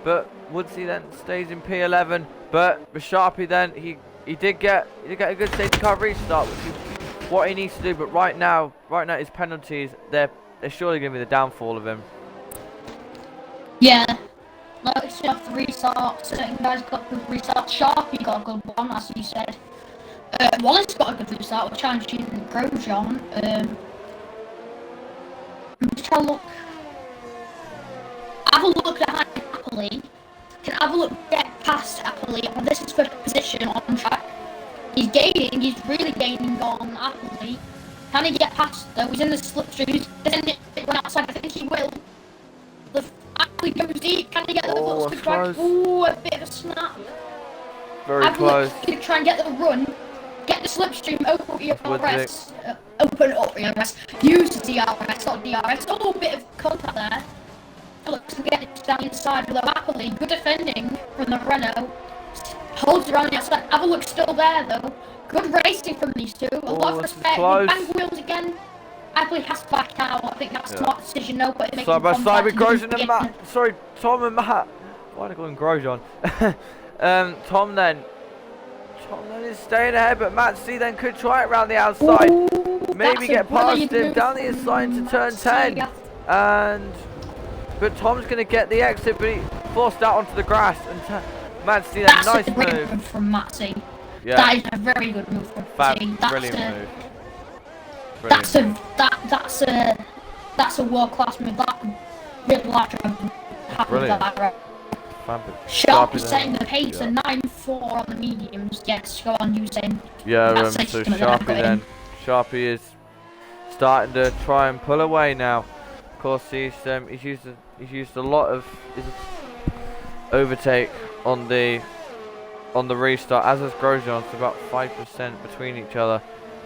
but Woodsy then stays in P11. But Sharpey then he did get a good safety car restart, which is what he needs to do. But right now his penalties, they're surely going to be the downfall of him. Yeah, like you have to restart. Certain guys got good restart. Sharpey got a good one, as you said. Wallace got a good restart, which I'm choosing Grosjean. I'm just trying to look. Have a look behind Appley. Can have a look get past Appley on this is first position on track. He's really gaining on Appley. Can he get past though? He's in the slipstream. He's in it outside. I think he will. Appley goes deep. Can he get the butts to drag? Ooh, a bit of a snap. Very close. Can try and get the run. Get the slipstream, open your DRS. Open up your DRS. Use the DRS, not DRS. Oh, a bit of contact there. Looks to get it down inside with Appley. Good defending from the Renault. Holds around the outside. Avalok's still there though. Good racing from these two. A lot of respect. Bang wheels again. Appley has to back out. I think that's a smart decision. No, but it makes side by side with Grosjean and Matt. Sorry, Tom and Matt. Why did I call him Grosjean? Tom then is staying ahead, but Matt C then could try it around the outside. Maybe get past him down the inside into turn 10. But Tom's going to get the exit, but he forced out onto the grass. And Matt C then, nice move from Matt C. Yeah. That is a very good move from Matt C. Brilliant move. That's a world class move. That really like to happen that. Sharpey setting the pace and 9.4 on the mediums. Yes, go on using. Yeah, so Sharpey is starting to try and pull away now. Of course, he's used a lot of his overtake on the restart, as has Grosjean. It's about 5% between each other.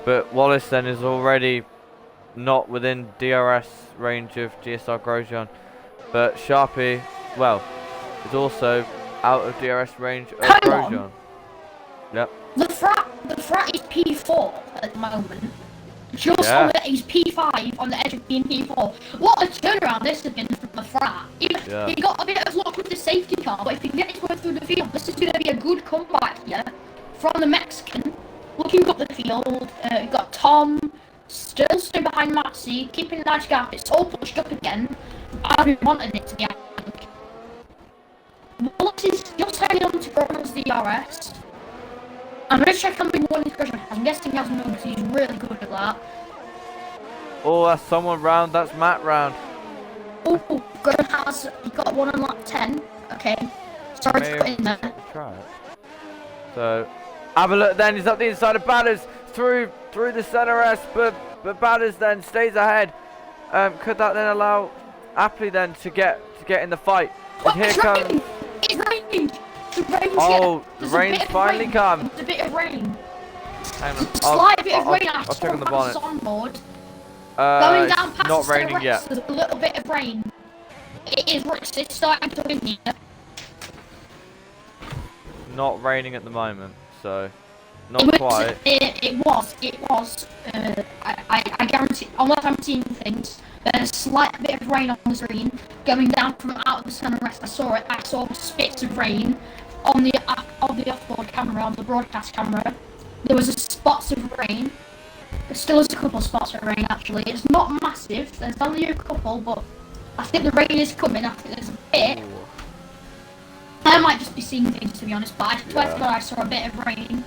But Wallace then is already not within DRS range of GSR Grosjean. But Sharpey, well, is also out of DRS range of Grosjean. Yep. The frat is P4 at the moment. Just on the, he's P5 on the edge of being P4. What a turnaround this has been from the frat. He got a bit of luck with the safety car, but if he can get his way through the field, this is going to be a good comeback here from the Mexican. Looking up the field, you've got Tom still staying behind Maxi, keeping a nice gap. It's all pushed up again. I've been wanting it to be. Wallace is just heading on to Grosjean's DRS. I'm going to check how many warnings Grosjean has. I'm guessing he has none because he's really good at that. Oh, that's someone round. That's Matt round. Oh, Grosjean he got one on lap 10. Okay. Sorry to put in there. Try it. So, Avalok then is up the inside of Badders through the center S, but Badders then stays ahead. Could that then allow Appley then to get in the fight? And here comes. It's raining! Oh, the rain's finally come. There's a bit of rain. Hang on. Slight bit of rain. I'll check on the bonnet. Going down past not the raining yet. There's a little bit of rain. It's starting to rain here. Not raining at the moment, so not quite. It was. I guarantee, unless I'm seeing things, there's a slight bit of rain on the screen going down from out of the center rest. I saw it. I saw spits of rain on the offboard camera, on the broadcast camera. There was spots of rain. There still is a couple of spots of rain actually. It's not massive. There's only a couple, but I think the rain is coming. I think there's a bit. I might just be seeing things, to be honest, but I swear to God I saw a bit of rain.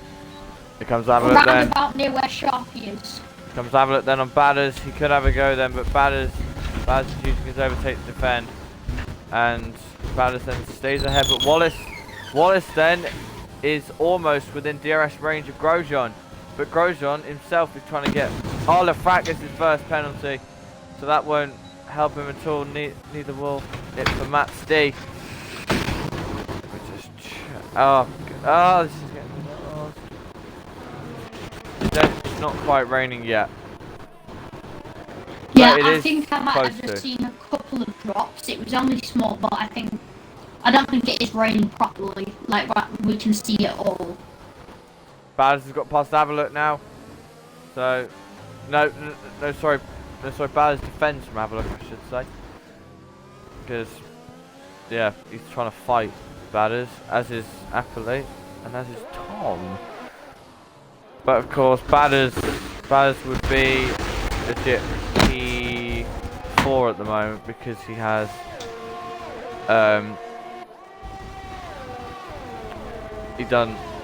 Here comes Avalon Round then. about near where Sharpey is. Comes Avalon then on Batters. He could have a go then, but Batters is using his overtake to defend. And Batters then stays ahead, but Wallace then is almost within DRS range of Grosjean. But Grosjean himself is trying to get... Oh, Lefrak gets his first penalty. So that won't help him at all. Neither will it for Matt D. Oh, this is getting lost. It's not quite raining yet. Yeah, I think I might have just seen a couple of drops. It was only small, but I don't think it is raining properly. Like we can see it all. Batters has got past Avalok now. So, no, sorry, Batters defends from Avalok, I should say. Because, yeah, he's trying to fight Batters, as is Appalate, and as is Tom. But of course, Batters would be legit P4 at the moment because he has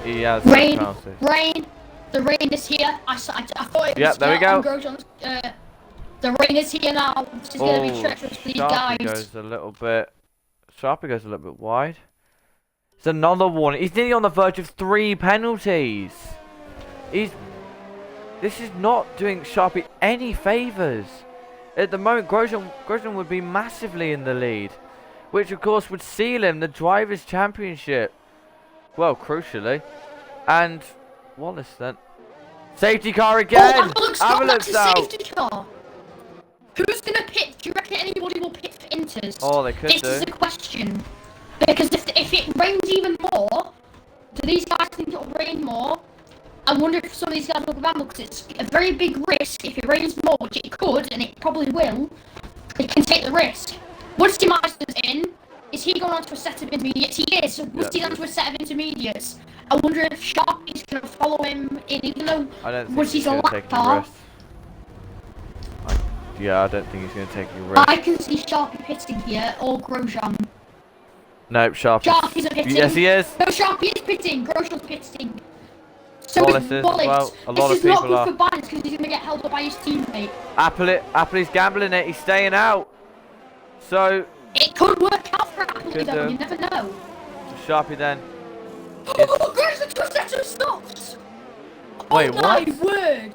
he has rain. The rain is here. I thought it was there we go. The rain is here now. This is going to be treacherous for these guys. Sharpey goes a little bit wide. It's another warning. He's nearly on the verge of 3 penalties. This is not doing Sharpey any favours. At the moment, Grosjean would be massively in the lead, which of course would seal him the Drivers' Championship. Well, crucially. And Wallace then. Safety car again! Avalok's out! Safety car! Who's going to pit? Do you reckon anybody will pit for Inters? Oh, they could do. This is a question. Because if it rains even more, do these guys think it'll rain more? I wonder if some of these guys will gamble, because it's a very big risk. If it rains more, which it could, and it probably will, they can take the risk. Once Meister's in, is he going on to a set of intermediates? He is. Once he's on to a set of intermediates, I wonder if Sharpey's going to follow him in, even though once he's a lap car. Yeah, I don't think he's going to take any risk. I can see Sharpey pitting here, or Grosjean. Nope, Sharpey's a pitting. Yes, he is. No, Sharpey is pitting. Grosjean's pitting. So Wallace is, well, a lot of people are. This is not good for Batters because he's going to get held up by his teammate. Apple's gambling it. He's staying out. So it could work out for Appley though. You never know. Sharpey then. Oh, Grosjean to a set of softs. Wait, what? Oh my word!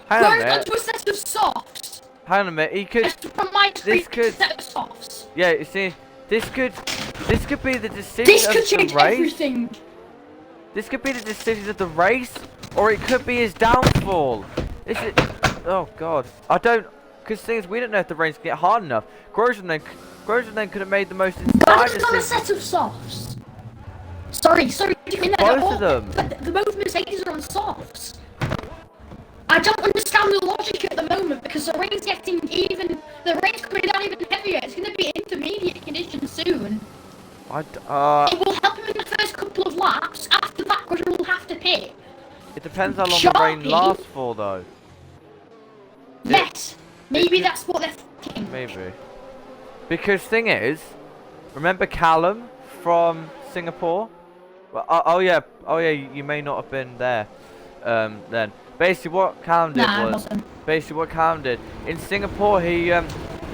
Hang on a minute. To a set of softs. Hang on a minute. He could. This could. Set of softs. Yeah, you see, this could be the decision this of could change the race. Everything. This could be the decision of the race, or it could be his downfall. Is it? Oh God, I don't. Because things we don't know if the rain's get hard enough. Grosjean then could have made the most inspired decision. On a set of softs. Sorry. Both of them. But the both Mercedes are on softs. I don't understand the logic at the moment because the rain's getting even. The rain's coming down even heavier. It's going to be intermediate conditions soon. It will help him in the first couple of laps. After that, Grosjean will have to pit. It depends how long the rain lasts for, though. Yes, maybe that's what they're thinking. Maybe. Because thing is, remember Callum from Singapore? Well, oh yeah, you may not have been there then. Basically, what Callum did in Singapore, he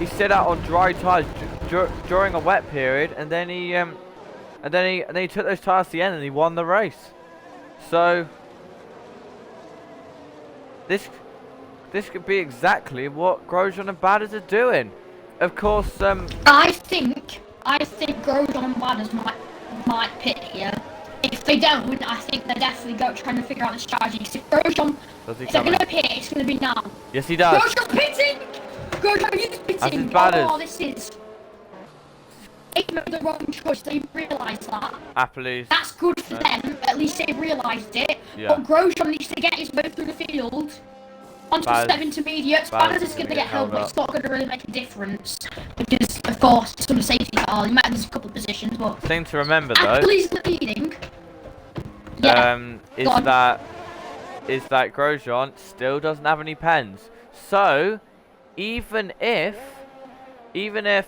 set out on dry tires during a wet period, and then he took those tires to the end and he won the race. So this could be exactly what Grosjean and Batters are doing. Of course, I think Grosjean and Batters might pit here. If they don't, I think they're definitely trying to figure out the strategy. Because if Grosjean, if they're going to pit, it's going to be now. Yes, he does. Grosjean's pitting! Grosjean is pitting! Oh, this is... They made the wrong choice, they realised that. That's good for them, at least they realised it. Yeah. But Grosjean needs to get his way through the field. Onto the 7 intermediates, Batters is going to get held, but it's not going to really make a difference. Because, of course, it's on a safety car, he might lose a couple of positions, but... Thing to remember, though... Apple's leading. Yeah. Is that Grosjean still doesn't have any pens. So, even if...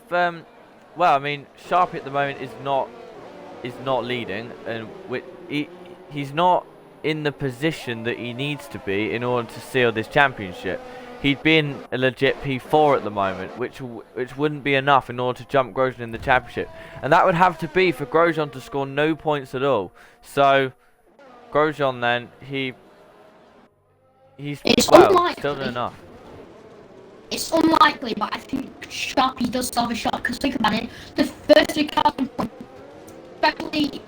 well, I mean, Sharpey at the moment is not is not leading, and he's not in the position that he needs to be in order to seal this championship. He'd be in a legit P4 at the moment, which wouldn't be enough in order to jump Grosjean in the championship, and that would have to be for Grosjean to score no points at all. So Grosjean then he's well, still doing enough. It's unlikely, but I think Sharpey does still have a shot, because think about it, the first two cars, especially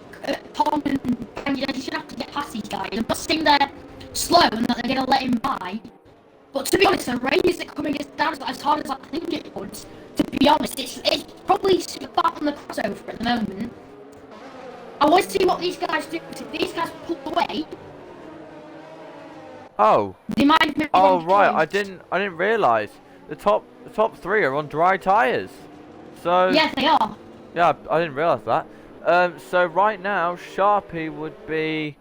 Tom and Andy, he's going to have to get past these guys. I'm not saying they're slow and that they're going to let him by, but to be honest, the race that coming against Dan is not as hard as I think it would. To be honest, it's probably far from the crossover at the moment. I want to see what these guys do. If these guys pull away, they might make right, I didn't realise. The top three are on dry tyres. So yeah, they are. Yeah, I didn't realise that. So right now, Sharpey would be,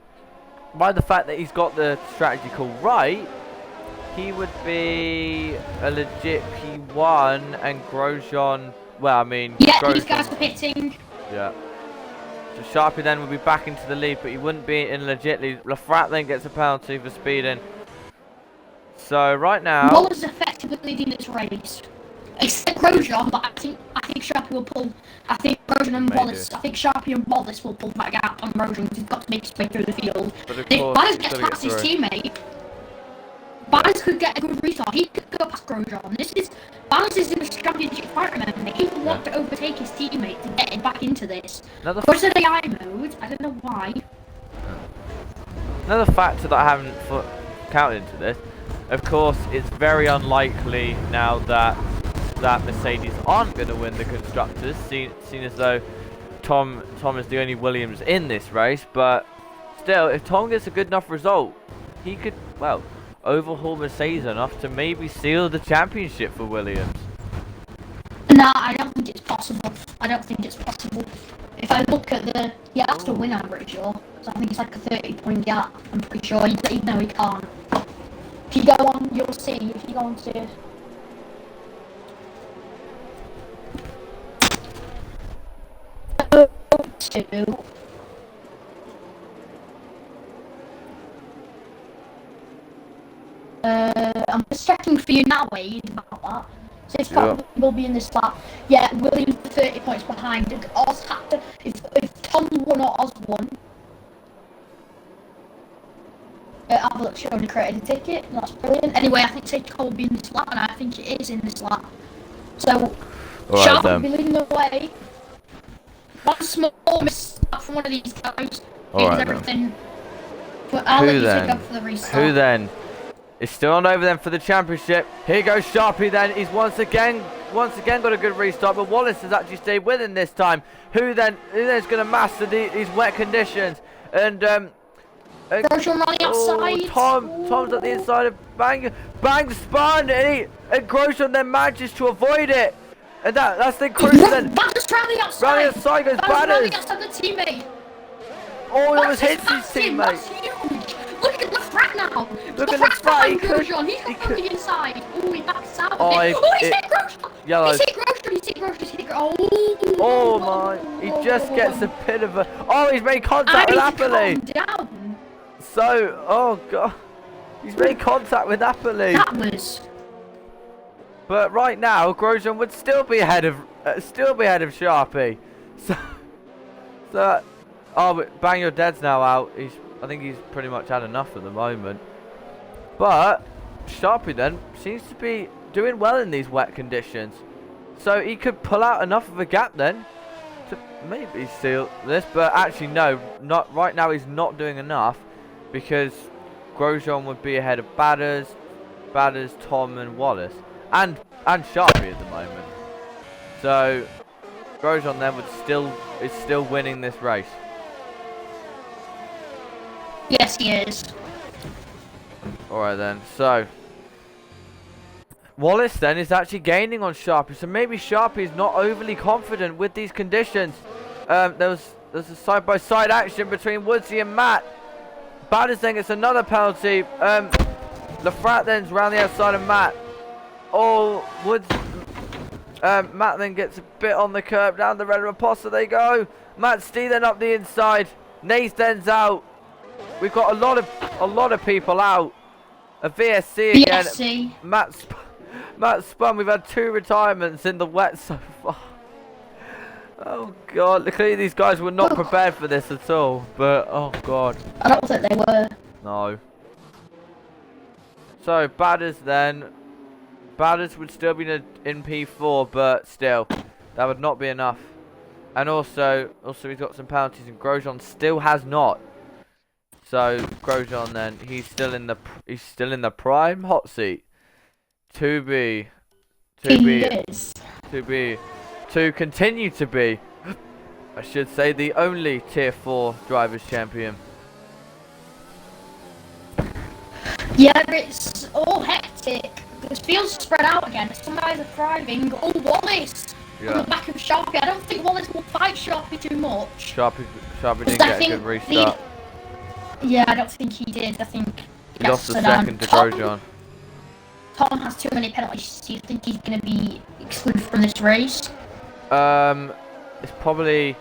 by the fact that he's got the strategy call right, he would be a legit P1, and Grosjean, well, I mean, yeah, Grosjean, these guys are pitting. Yeah. So Sharpey then would be back into the lead, but he wouldn't be in legit lead. Lafrat then gets a penalty for speeding. So right now, Wallace is effectively leading this race, except Grosjean. But I think Sharpey will pull. I think Grosjean and Wallace. I think Sharpey and Wallace will pull that gap on Grosjean because he's got to make his way through the field. If Wallace gets past his teammate, Wallace could get a good restart. He could go past Grosjean. Wallace is in the championship fight. Remember, he will want to overtake his teammate to get it back into this. Because of the AI mode, I don't know why. Another factor that I haven't counted into this. Of course, it's very unlikely now that Mercedes aren't going to win the constructors, seen as though Tom is the only Williams in this race. But still, if Tom gets a good enough result, he could, well, overhaul Mercedes enough to maybe seal the championship for Williams. Nah, I don't think it's possible. If I look at the, he has to win, I'm pretty sure. So I think it's like a 30-point gap. I'm pretty sure, even though he can't. If you go on, you'll see. If you go on to I'm just checking for you now, Wade, about that. So it's probably will be in this lap. Yeah, Williams 30 points behind. Oz had to, if Tom won or Oz won, Albert showed created a ticket. That's brilliant. Anyway, I think Safety Car will be in this lap, and I think it is in this lap. So, Sharp will be leading the way. One small mistake from one of these guys. Everything. But I'll let you take up for the restart. Who then? Is still on over then for the championship. Here goes Sharpey then. He's once again got a good restart, but Wallace has actually stayed with him this time. Who then is going to master these wet conditions? And Grosjean on the outside. Tom's at the inside of Bang spun, and Grosjean then manages to avoid it. And that's the cruise then. Batters round the outside. Round the outside goes Batters. Round the outside the teammate. Oh, that was hits his teammate. That's huge. Look at Lafrat now. Look at Lafrat. Grosjean. He's got from the inside. Oh, he backs out. Oh, he's hit Grosjean. Yellow. He's hit Grosjean. Oh my. He just gets a bit of a... Oh, he's made contact with Napoli. Down. So, oh god. He's made contact with Napoli. That was... But right now, Grosjean would still be ahead of Sharpey. So, oh, but Bang Your Dead's now out. I think he's pretty much had enough at the moment. But Sharpey then seems to be doing well in these wet conditions, so he could pull out enough of a gap then to maybe seal this. But actually, no, not right now. He's not doing enough because Grosjean would be ahead of Batters, Tom, and Wallace. And Sharpey at the moment. So Grosjean then is still winning this race. Yes, he is. Alright then, so Wallace then is actually gaining on Sharpey, so maybe Sharpey is not overly confident with these conditions. There's a side-by-side action between Woodsy and Matt. Batters then gets another penalty. Lafrat then's round the outside of Matt. Oh, Matt then gets a bit on the curb down the red riposta they go. Matt stealing up the inside. Nathan's out. We've got a lot of people out. A VSC again. VSC. Matt spun. We've had 2 retirements in the wet so far. Oh god, clearly these guys were not prepared for this at all. But oh god. I don't think they were. No. So Badders then. Badders would still be in P4, but still, that would not be enough. And also he's got some penalties, and Grosjean still has not. So Grosjean then, he's still in the prime hot seat to continue to be, I should say, the only Tier 4 Drivers' Champion. Yeah, it's all hectic. The field's spread out again. Some guys are thriving. Oh, Wallace! Yeah. On the back of Sharpey. I don't think Wallace will fight Sharpey too much. Sharpey didn't get a good restart. Yeah, I don't think he did. I think he lost the second to Grosjean. Tom has too many penalties. Do you think he's going to be excluded from this race? It's probably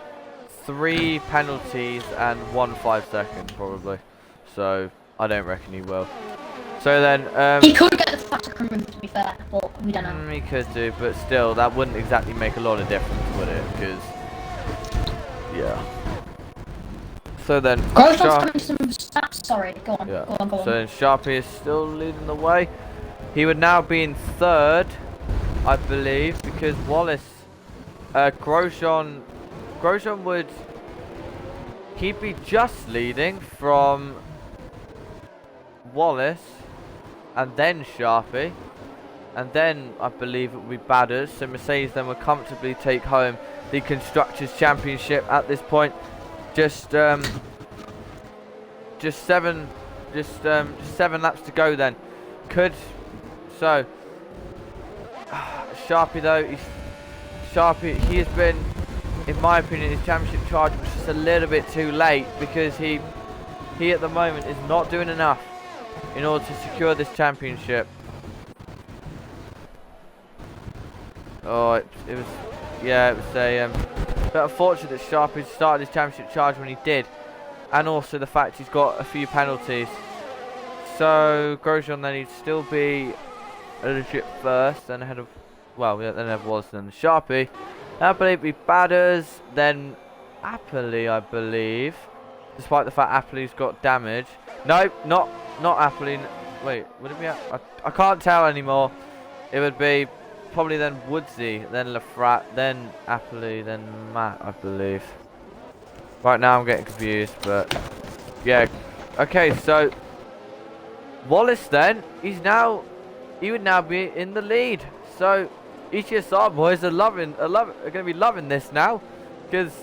3 penalties and 1 5-second probably. So I don't reckon he will. So then, he could get the faster room, to be fair, but we don't know. He could do, but still, that wouldn't exactly make a lot of difference, would it? Because, yeah. So then, Grosjean's coming some snaps. Sorry, go on. Yeah. Go on. So then, Sharpey is still leading the way. He would now be in 3rd, I believe, because Wallace, Grosjean would, he'd be just leading from Wallace. And then Sharpey, and then I believe it would be Badders. So Mercedes then would comfortably take home the Constructors' Championship at this point. Just 7 laps to go then. Sharpey though, he has been, in my opinion, his championship charge was just a little bit too late, because he at the moment is not doing enough in order to secure this championship. Oh, it was a bit unfortunate that Sharpey started his championship charge when he did, and also the fact he's got a few penalties. So Grosjean then he'd still be a legit first, then ahead of, well, yeah, then ahead of Wallace, then Sharpey. I believe it'd be Badders, then Appley, I believe, despite the fact Appley's got damage. Nope, not Appley. Wait, would it be? I can't tell anymore. It would be probably then Woodsy, then Lafrat, then Appley, then Matt, I believe. Right now I'm getting confused, but yeah. Okay, so Wallace then, he would now be in the lead. So ETSR boys are going to be loving this now, because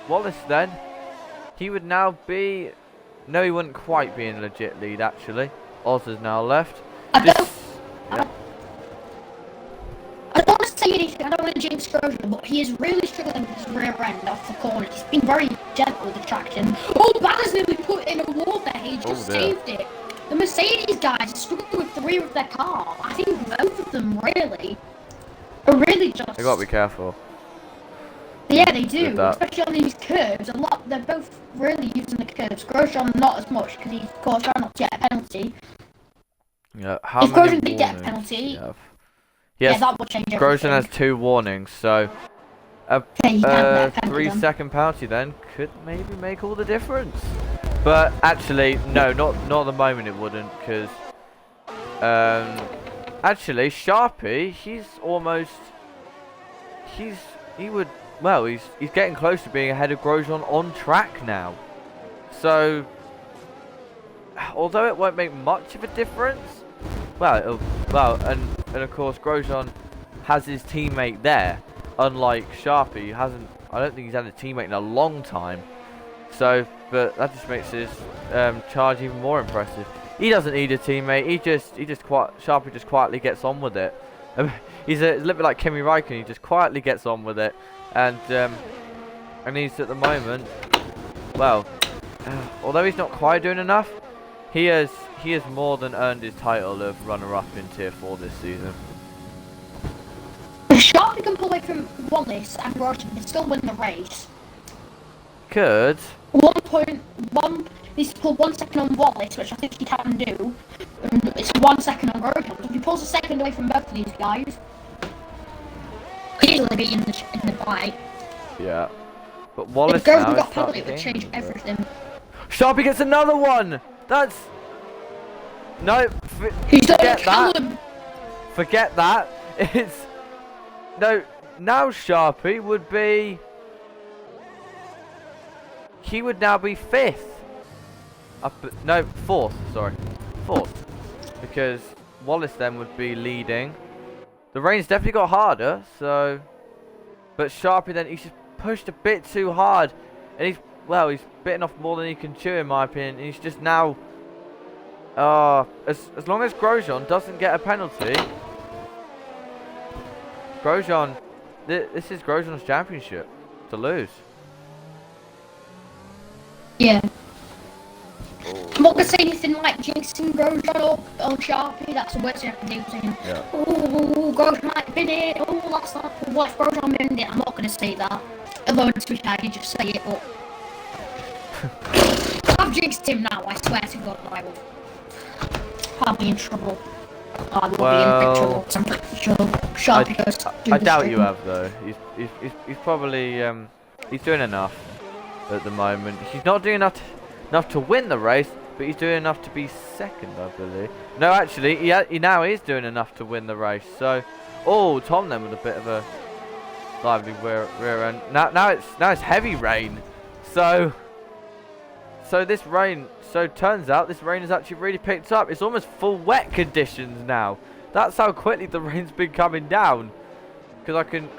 Wallace then, he would now be. No, he wouldn't quite be in legit lead, actually. Oz has now left. I don't want to say anything, I don't want to jinx Grosjean, but he is really struggling with his rear end off the corner. He's been very gentle with the traction. Oh, Badders nearly put in a wall there. He just saved it. The Mercedes guys are struggling with the rear of their car. I think both of them really are really just... They got to be careful. Yeah, they do, especially on these curves. They're both really using the curves. Grosjean not as much, because he's trying not to get a penalty. Yeah, if Grosjean did get a penalty, yes, that would change everything. Grosjean has 2 warnings, so a 3-second penalty then could maybe make all the difference. But actually, no, not at the moment it wouldn't, because actually Sharpey, he's getting close to being ahead of Grosjean on track now. So, although it won't make much of a difference, and of course Grosjean has his teammate there, unlike Sharpey, I don't think he's had a teammate in a long time. So, but that just makes his charge even more impressive. He doesn't need a teammate. Sharpey just quietly gets on with it. He's a little bit like Kimi Räikkönen. He just quietly gets on with it. And he's at the moment, well, although he's not quite doing enough, he has more than earned his title of runner-up in Tier 4 this season. Sharpey can pull away from Wallace and Grosjean and still win the race. Could. 1.1 needs to pull 1 second on Wallace, which I think he can do. And it's 1 second on Grosjean. If he pulls a second away from both of these guys, easily be in the fight. Yeah. But Wallace if now Grosjean is got penalty, starting it would change to everything. Sharpey gets another one! That's... No, He's forget done that. Forget that. It's... No, now Sharpey would be... He would now be 5th. No, 4th, sorry. 4th. Because Wallace then would be leading. The rain's definitely got harder, so... But Sharpey then, he's just pushed a bit too hard. And he's, well, he's bitten off more than he can chew, in my opinion. And he's just now... as long as Grosjean doesn't get a penalty... Grosjean... This is Grosjean's championship to lose. Yeah. I'm not going to say anything like jinxing Grosjean or Sharpey. That's the worst thing I can do. Saying, Yeah. Oh, Grosjean might win it. Oh, that's not. What if Grosjean wins it? I'm not going to say that. Although, to be fair, I did just say it, but... I've jinxed him now, I swear to God, I will. I'll be in trouble. I will be in big trouble, 'cause I'm pretty sure Sharpey goes to do I the doubt same. you have, though. He's probably... he's doing enough at the moment. He's not doing enough to win the race, but he's doing enough to be 2nd, I believe. No, actually, he now is doing enough to win the race. So, oh, Tom then with a bit of a lively rear end. Now it's heavy rain. So this rain. So turns out this rain has actually really picked up. It's almost full wet conditions now. That's how quickly the rain's been coming down. Because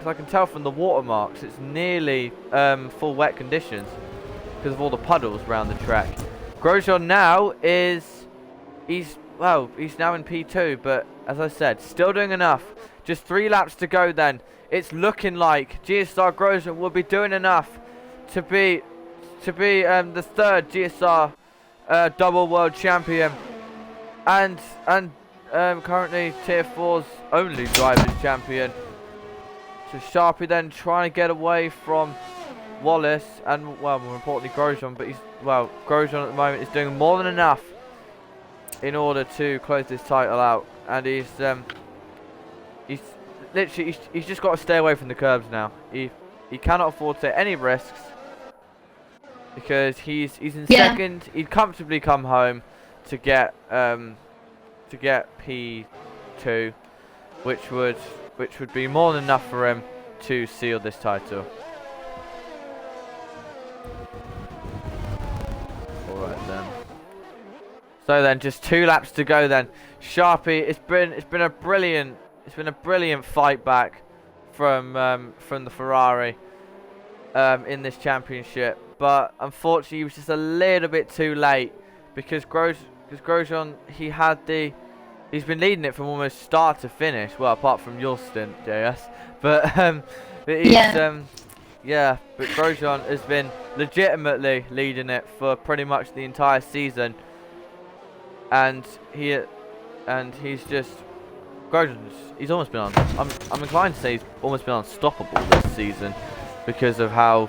I can tell from the watermarks, it's nearly full wet conditions because of all the puddles around the track. Grosjean now he's now in P2, but as I said, still doing enough. Just 3 laps to go. Then it's looking like GSR Grosjean will be doing enough to be the 3rd GSR double world champion and currently Tier 4's only drivers champion. So Sharpey then trying to get away from Wallace and, well, more importantly Grosjean, but Grosjean at the moment is doing more than enough in order to close this title out, and he's literally he's just got to stay away from the curbs now. He cannot afford to take any risks because he's in 2nd. He'd comfortably come home to get P2, which would be more than enough for him to seal this title. Alright then. So then just 2 laps to go then. Sharpey, it's been a brilliant fight back from the Ferrari in this championship. But unfortunately he was just a little bit too late because Grosjean he's been leading it from almost start to finish. Well, apart from your stint, JS. But but Grosjean has been legitimately leading it for pretty much the entire season. And he's almost been I'm inclined to say he's almost been unstoppable this season because of how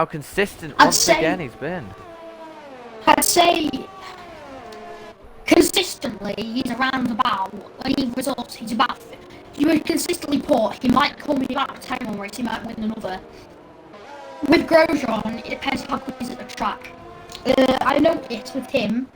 consistent once again he's been. I'd say consistently he's around about any results he's about. If you were consistently poor, he might come back 10 on race, he might win another. With Grosjean, it depends how good he's at the track. I noticed with him,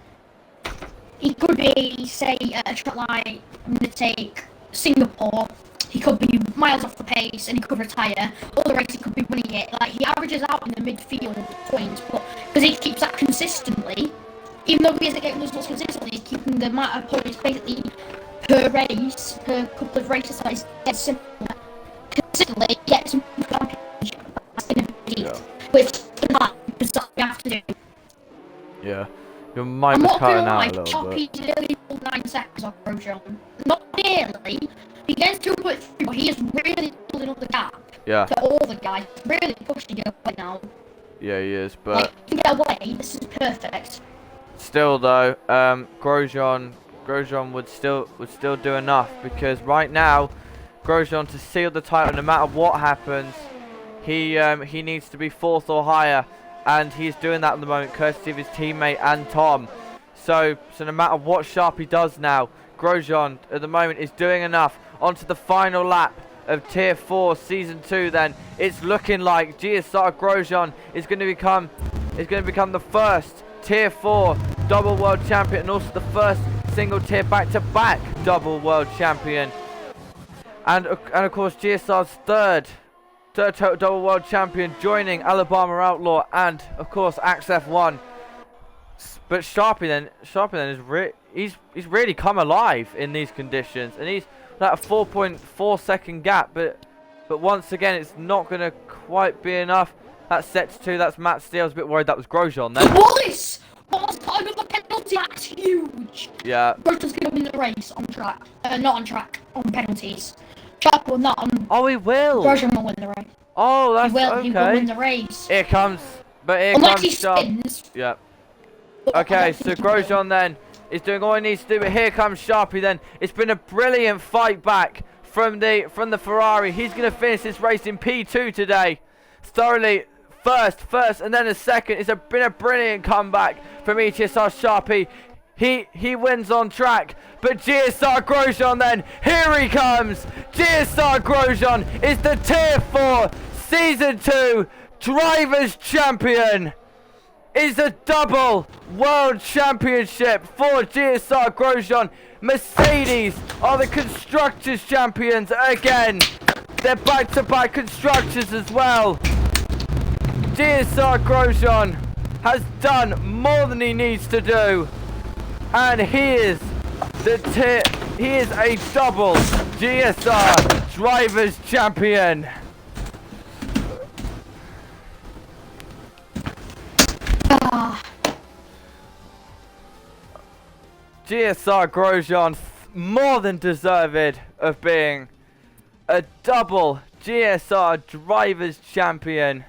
he could be, say, at a track like, I'm going to take Singapore, he could be miles off the pace and he could retire. Other races he could be winning it. Like, he averages out in the midfield points, but because he keeps that consistently, even though he isn't getting results consistently, he's keeping the amount of points basically per race, per couple of races, so it's dead simple. Consistently, he gets some championship. That's going to be which is what we have to do. Yeah, your mic was cutting out a little Sharpey bit. nearly pulled 9 seconds off Grosjean. Not nearly. He gets 2.3, but he is really building up the gap to all the guys. Really pushing it away now. Yeah, he is, but like, to get away, this is perfect. Still though, Grosjean Grosjean would still do enough, because right now Grosjean, to seal the title no matter what happens, he needs to be 4th or higher, and he's doing that at the moment courtesy of his teammate and Tom. So no matter what Sharpey does now, Grosjean at the moment is doing enough. Onto the final lap of Tier 4 Season 2 then. It's looking like GSR Grosjean is going to become the first Tier 4 double world champion, and also the first single tier back-to-back double world champion. And of course GSR's third total double world champion, joining Alabama Outlaw and of course Axe F1. But Sharpey then is he's really come alive in these conditions, and he's like a 4.4 second gap, but once again it's not going to quite be enough. That's set to 2. That's Matt Steele. I was a bit worried that was Grosjean then. Wallace! Wallace time of the penalty, that's huge! Yeah. Grosjean's going to win the race on track. Not on track, on penalties. Sharp will not on... Oh, he will! Grosjean will win the race. Oh, that's okay. He will win the race. Here comes Unless he Sharp. spins. Yeah. Okay, so Grosjean then is doing all he needs to do, but here comes Sharpey then. It's been a brilliant fight back from the Ferrari. He's going to finish this race in P2 today. Thoroughly first, and then a second. It's been a brilliant comeback from ETSR Sharpey. He wins on track, but GSR Grosjean then, here he comes. GSR Grosjean is the Tier 4 Season 2 Drivers Champion. Is a double world championship for GSR Grosjean. Mercedes are the Constructors Champions again. They're back-to-back Constructors as well. GSR Grosjean has done more than he needs to do, and he is a double GSR Drivers Champion. GSR Grosjean more than deserved of being a double GSR Drivers Champion.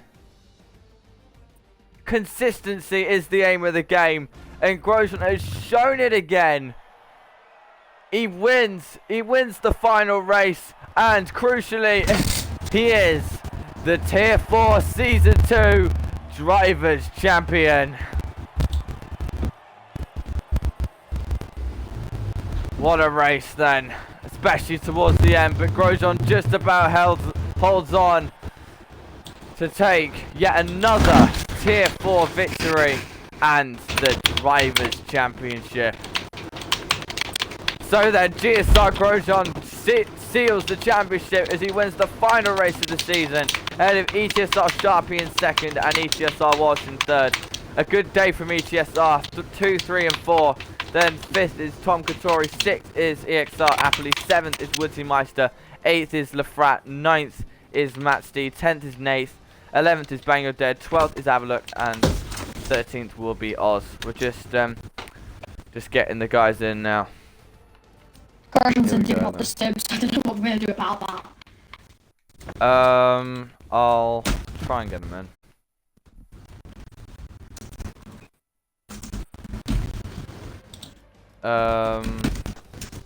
Consistency is the aim of the game, and Grosjean has shown it again. He wins the final race, and crucially, he is the Tier 4 Season 2 Drivers Champion. What a race then, especially towards the end, but Grosjean just about holds on to take yet another Tier 4 victory and the Drivers' Championship. So then, GSR Grosjean seals the championship as he wins the final race of the season, ahead of ETSR Sharpey in second and ETSR Walsh in third. A good day from ETSR, 2, 3 and 4. Then 5th is Tom Katori, 6th is EXR Appley, 7th is Woodsy Meister, 8th is Lafrat, 9th is Matt Steed, 10th is Nath, 11th is Bang Your Dead, 12th is Avalok, and 13th will be Oz. We're just getting the guys in now. Grosjean's doing up the steps, I don't know what we're going to do about that. I'll try and get him in.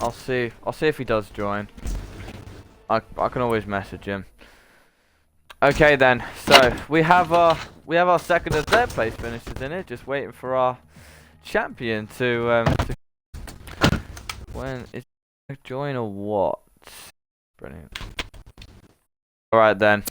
I'll see if he does join. I can always message him. Okay then, so we have our second and third place finishers in it, just waiting for our champion to when is join or what? Brilliant. All right then.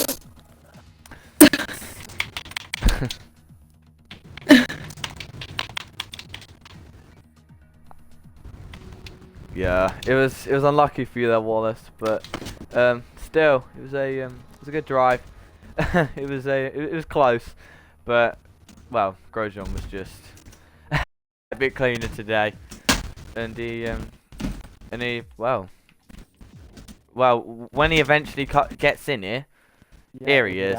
Yeah, it was unlucky for you there, Wallace, but still, it was a good drive. it was close, but well, Grosjean was just a bit cleaner today, and he when he eventually gets in here, here he is.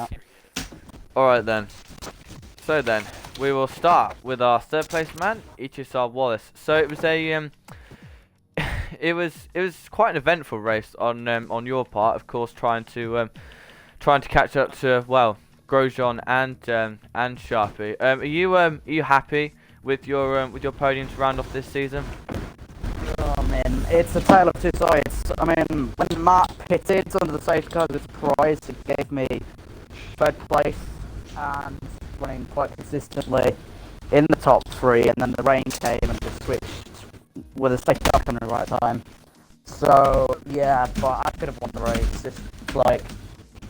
All right then. So then we will start with our third place man, ETSR Wallace. So it was a it was quite an eventful race on your part, of course, trying to catch up to Grosjean and Sharpey. Are you happy with your podium to round off this season? it's a tale of two sides. I mean, when Matt pitted under the safety car with Prix, it gave me third place and running quite consistently in the top three, and then the rain came and just switched with a safety car coming at the right time. So yeah, but I could have won the race. It's like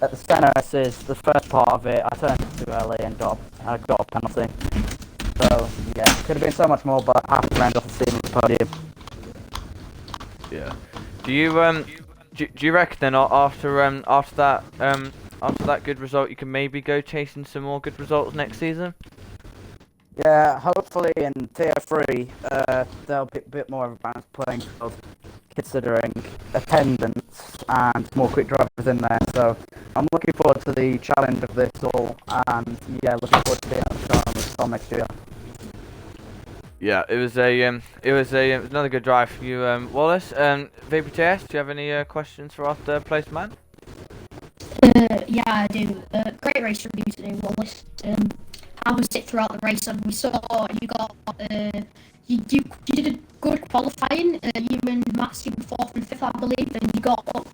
at the centre assist, the first part of it, I turned it too early and I got a penalty. So yeah, could have been so much more, but I have to round off the team with the podium. Yeah. Do you reckon then after that good result you can maybe go chasing some more good results next season? Yeah, hopefully in Tier 3 there'll be a bit more of a balanced playing field, considering attendance and more quick drivers in there. So I'm looking forward to the challenge of this all, and yeah, looking forward to being on the car with Tom next year. Yeah, it was another good drive for you, Wallace. VPTS, do you have any questions for our third place man? Yeah, I do. Great race from you today, Wallace. How was it throughout the race? And we saw you got you did a good qualifying. You and Max, you were 4th and 5th, I believe, and you got up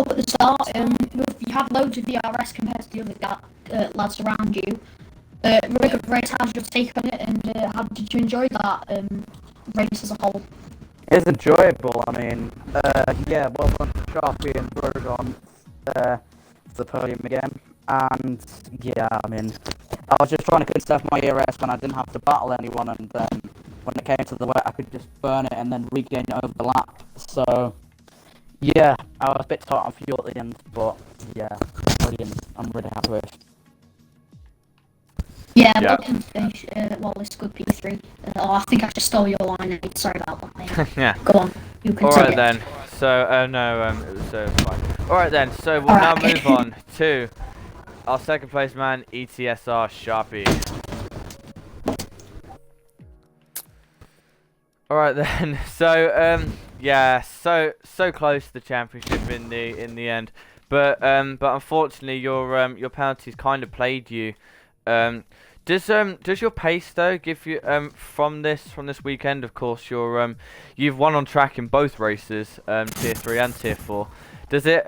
at the start. You had loads of DRS compared to the other lads around you. Really good race. How's your take on it, and how did you enjoy that race as a whole? It's enjoyable. I mean, yeah, well done to Sharpey and Grosjean for the podium again. And yeah, I mean, I was just trying to conserve my ERS when I didn't have to battle anyone, and then when it came to the wet, I could just burn it and then regain it over the lap. So yeah, I was a bit tight on fuel at the end, but yeah, brilliant. I'm really happy with it. Yeah, welcome to finish Wallace, good P3. I think I just stole your line. Sorry about that, mate. Yeah. Go on, you can Alright say then. it. So, no, it was fine. Alright then, so we'll now move on to our second place man, ETSR Sharpey. Alright then, so, yeah, so close to the championship in the end. But unfortunately your penalties kind of played you. Does your pace though give you from this weekend? Of course, you've won on track in both races, Tier 3 and Tier 4. Does it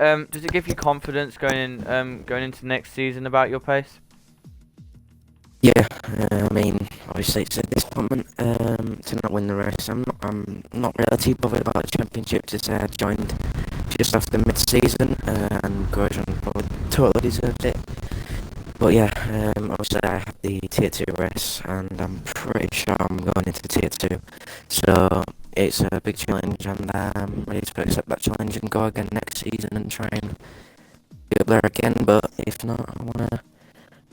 give you confidence going into next season about your pace? Yeah, I mean, obviously it's a disappointment to not win the race. I'm not really too bothered about the championship. Just I joined just after mid-season, and Grosjean probably totally deserved it. But yeah, obviously I have the Tier 2 race, and I'm pretty sure I'm going into Tier 2. So it's a big challenge, and I'm ready to accept that challenge and go again next season and try and be up there again. But if not, I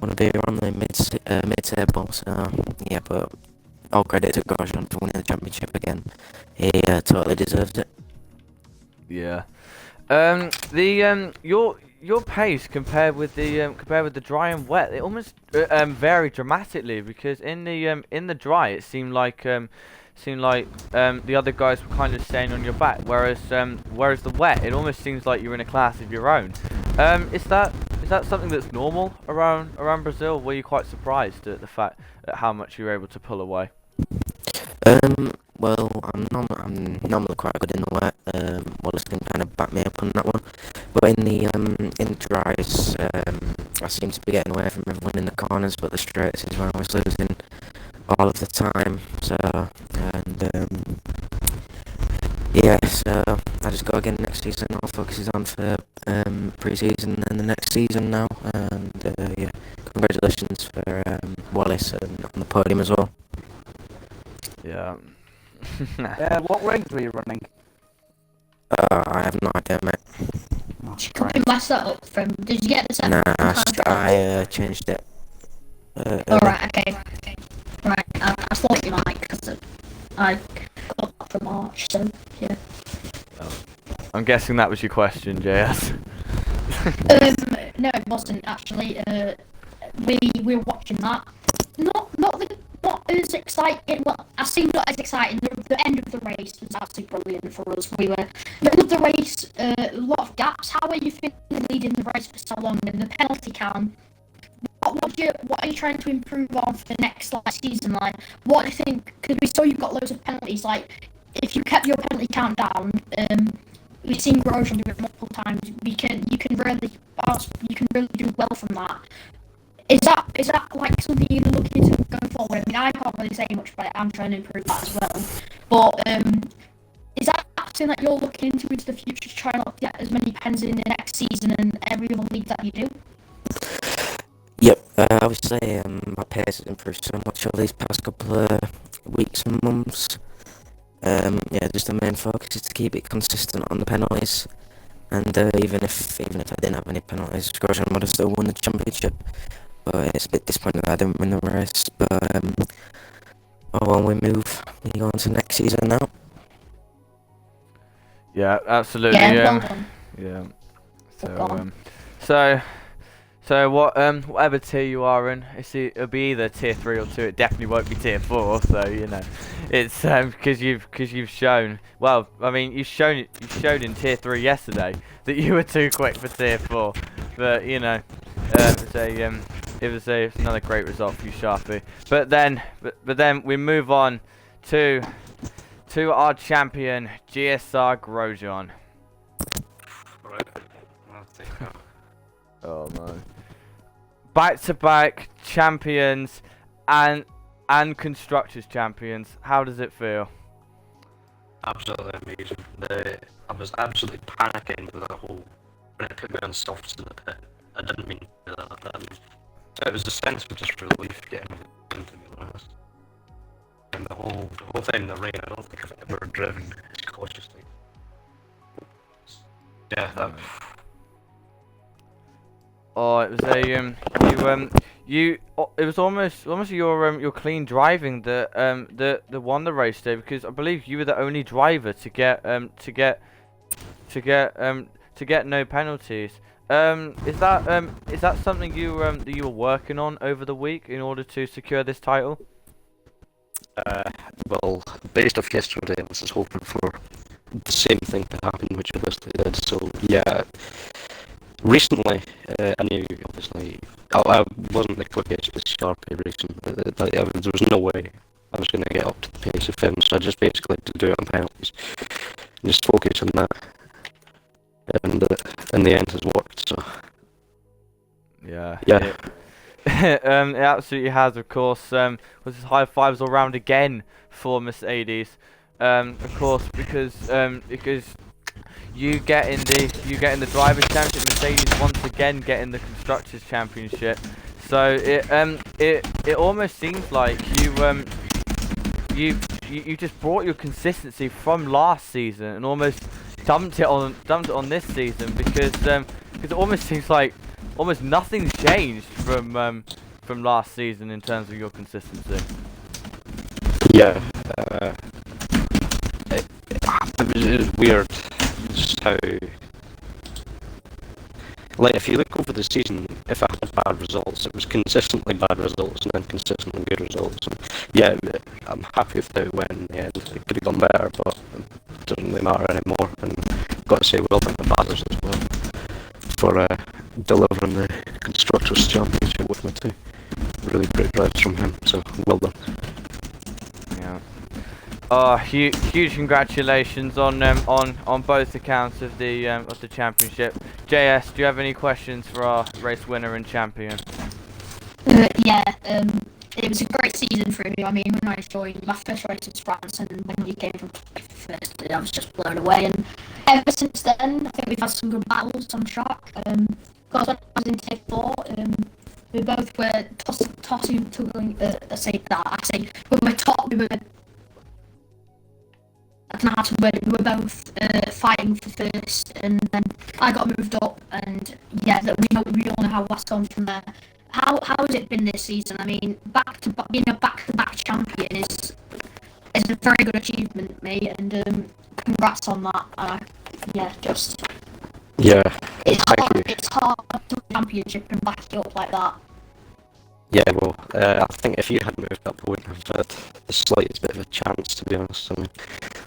wanna be around the mid-table. So yeah, but all credit to Grosjean for winning the championship again. He totally deserves it. Yeah. Your pace compared with the dry and wet, it almost varied dramatically, because in the dry it seemed like the other guys were kind of staying on your back, whereas the wet, it almost seems like you're in a class of your own. Is that something that's normal around Brazil? Were you quite surprised at the fact at how much you were able to pull away? Well, I'm normally quite good in the wet. Wallace can kind of back me up on that one. But in the dries, I seem to be getting away from everyone in the corners, but the straights is where I was losing all of the time. So, and yeah, so I just go again next season. All focus is on for pre-season and the next season now. And yeah, congratulations for Wallace and on the podium as well. Yeah. What rings were you running? I have no idea, mate. Could you mess that up from? Did you get the set? Nah, I changed it. Alright, okay. Right, I thought you might, because I got that for March, so yeah. I'm guessing that was your question, JS. No, it wasn't actually. We were watching that. Not as exciting. Well, I seem not as exciting. The end of the race was absolutely brilliant for us. We were middle of the race, a lot of gaps. How are you feeling leading the race for so long? And the penalty count. What are you trying to improve on for the next season? Like, what do you think? Because we saw you got loads of penalties. Like, if you kept your penalty count down, we've seen Grosjean do it multiple times. You can really do well from that. Is that like something you're looking into going forward? I mean, I can't really say much about it. I'm trying to improve that as well. But is that something that you're looking into the future to try not to get as many pens in the next season and every other league that you do? Yep, I would say my pace has improved so much over these past couple of weeks and months. Yeah, just the main focus is to keep it consistent on the penalties. And even if I didn't have any penalties, Grosjean would have still won the championship. But it's a bit disappointing that I didn't win the race. But we go on to next season now. Yeah, absolutely. Yeah, well done. Yeah. So whatever tier you are in, it'll be either tier 3 or 2. It definitely won't be tier 4. So you know, it's because you've shown. Well, I mean, you showed in tier 3 yesterday that you were too quick for tier 4. But you know, it was another great result for you, Sharpey. But then we move on to our champion, GSR Grosjean. Right. I'll take that. Oh man. Back-to-back champions and constructors champions. How does it feel? Absolutely amazing. I was absolutely panicking with that whole when it put me on softs in the pit. I didn't mean to do that. It was a sense of just relief getting in, to be honest. And the whole thing in the rain, I don't think I've ever driven as cautiously. Yeah, that. Oh, it was it was almost your clean driving that won the race day, because I believe you were the only driver to get no penalties. Is that something that you were working on over the week in order to secure this title? Well, based off yesterday, I was just hoping for the same thing to happen, which obviously did. So yeah, recently I knew obviously I wasn't the quickest with Sharpey racing. There was no way I was going to get up to the pace of him, so I just basically had to do it on penalties, and just focus on that. And in the end, has worked. So yeah. It absolutely has, of course. Was high fives all round again for Mercedes. Of course, because you get in the drivers' championship, Mercedes once again get in the constructors' championship. So it almost seems like you just brought your consistency from last season and almost dumped it on this season, because it almost seems like almost nothing's changed from last season in terms of your consistency. yeah, it was weird just how, like, if you look over the season, if I had bad results, it was consistently bad results and then consistently good results. And yeah, I'm happy with how it went in the end. It could have gone better, but it doesn't really matter anymore. And got to say well done to Bathurst as well for delivering the Constructors' Championship with me too. Really great drives from him, so well done. Yeah. Oh, huge congratulations on both accounts of the championship. JS, do you have any questions for our race winner and champion? Yeah, it was a great season for me. I mean, when I joined, my first race was France, and when you came from first, I was just blown away. And ever since then, I think we've had some good battles on track. Because when I was in Tier 4, we both were tossing, tugging. I say we were top. I don't know how to word it. We were both fighting for first, and then I got moved up, and yeah, we all know how that's gone from there. How has it been this season? I mean, being a back-to-back champion is a very good achievement, mate, and congrats on that. Yeah, it's hard to win a championship and back it up like that. Yeah, well, I think if you had moved up, I wouldn't have had the slightest bit of a chance, to be honest. I mean,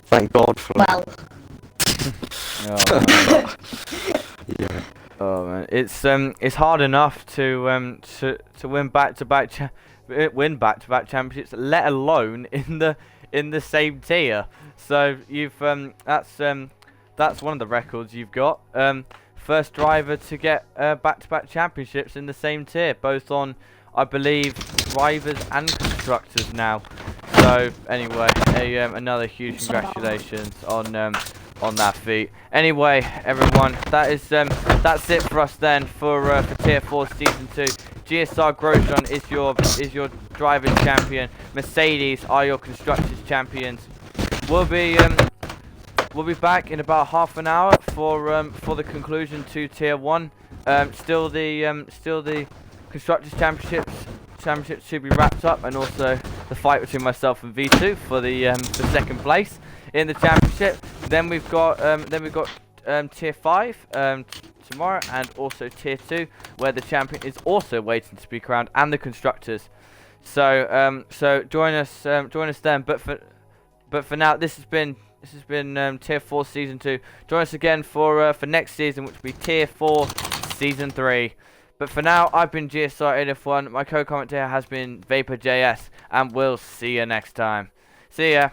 thank God for well. Yeah. Oh man, it's hard enough to win back-to-back championships, let alone in in the same tier. So you've that's one of the records you've got. First driver to get back-to-back championships in the same tier, both on, I believe, drivers and constructors now. So anyway, another huge congratulations on that feat. Anyway, everyone, that's it for us then for Tier 4 Season 2. GSR Grosjean is your drivers champion. Mercedes are your constructors champions. We'll be back in about half an hour for the conclusion to Tier 1. Still the constructors championships should be wrapped up, and also the fight between myself and V2 for the second place in the championship. Then we've got Tier 5 tomorrow, and also Tier 2, where the champion is also waiting to be crowned, and the constructors. So join us then. But for now, this has been Tier 4 Season 2. Join us again for next season, which will be Tier 4 Season 3. But for now, I've been GSR8F1. My co-commentator has been VaporJS, and we'll see you next time. See ya.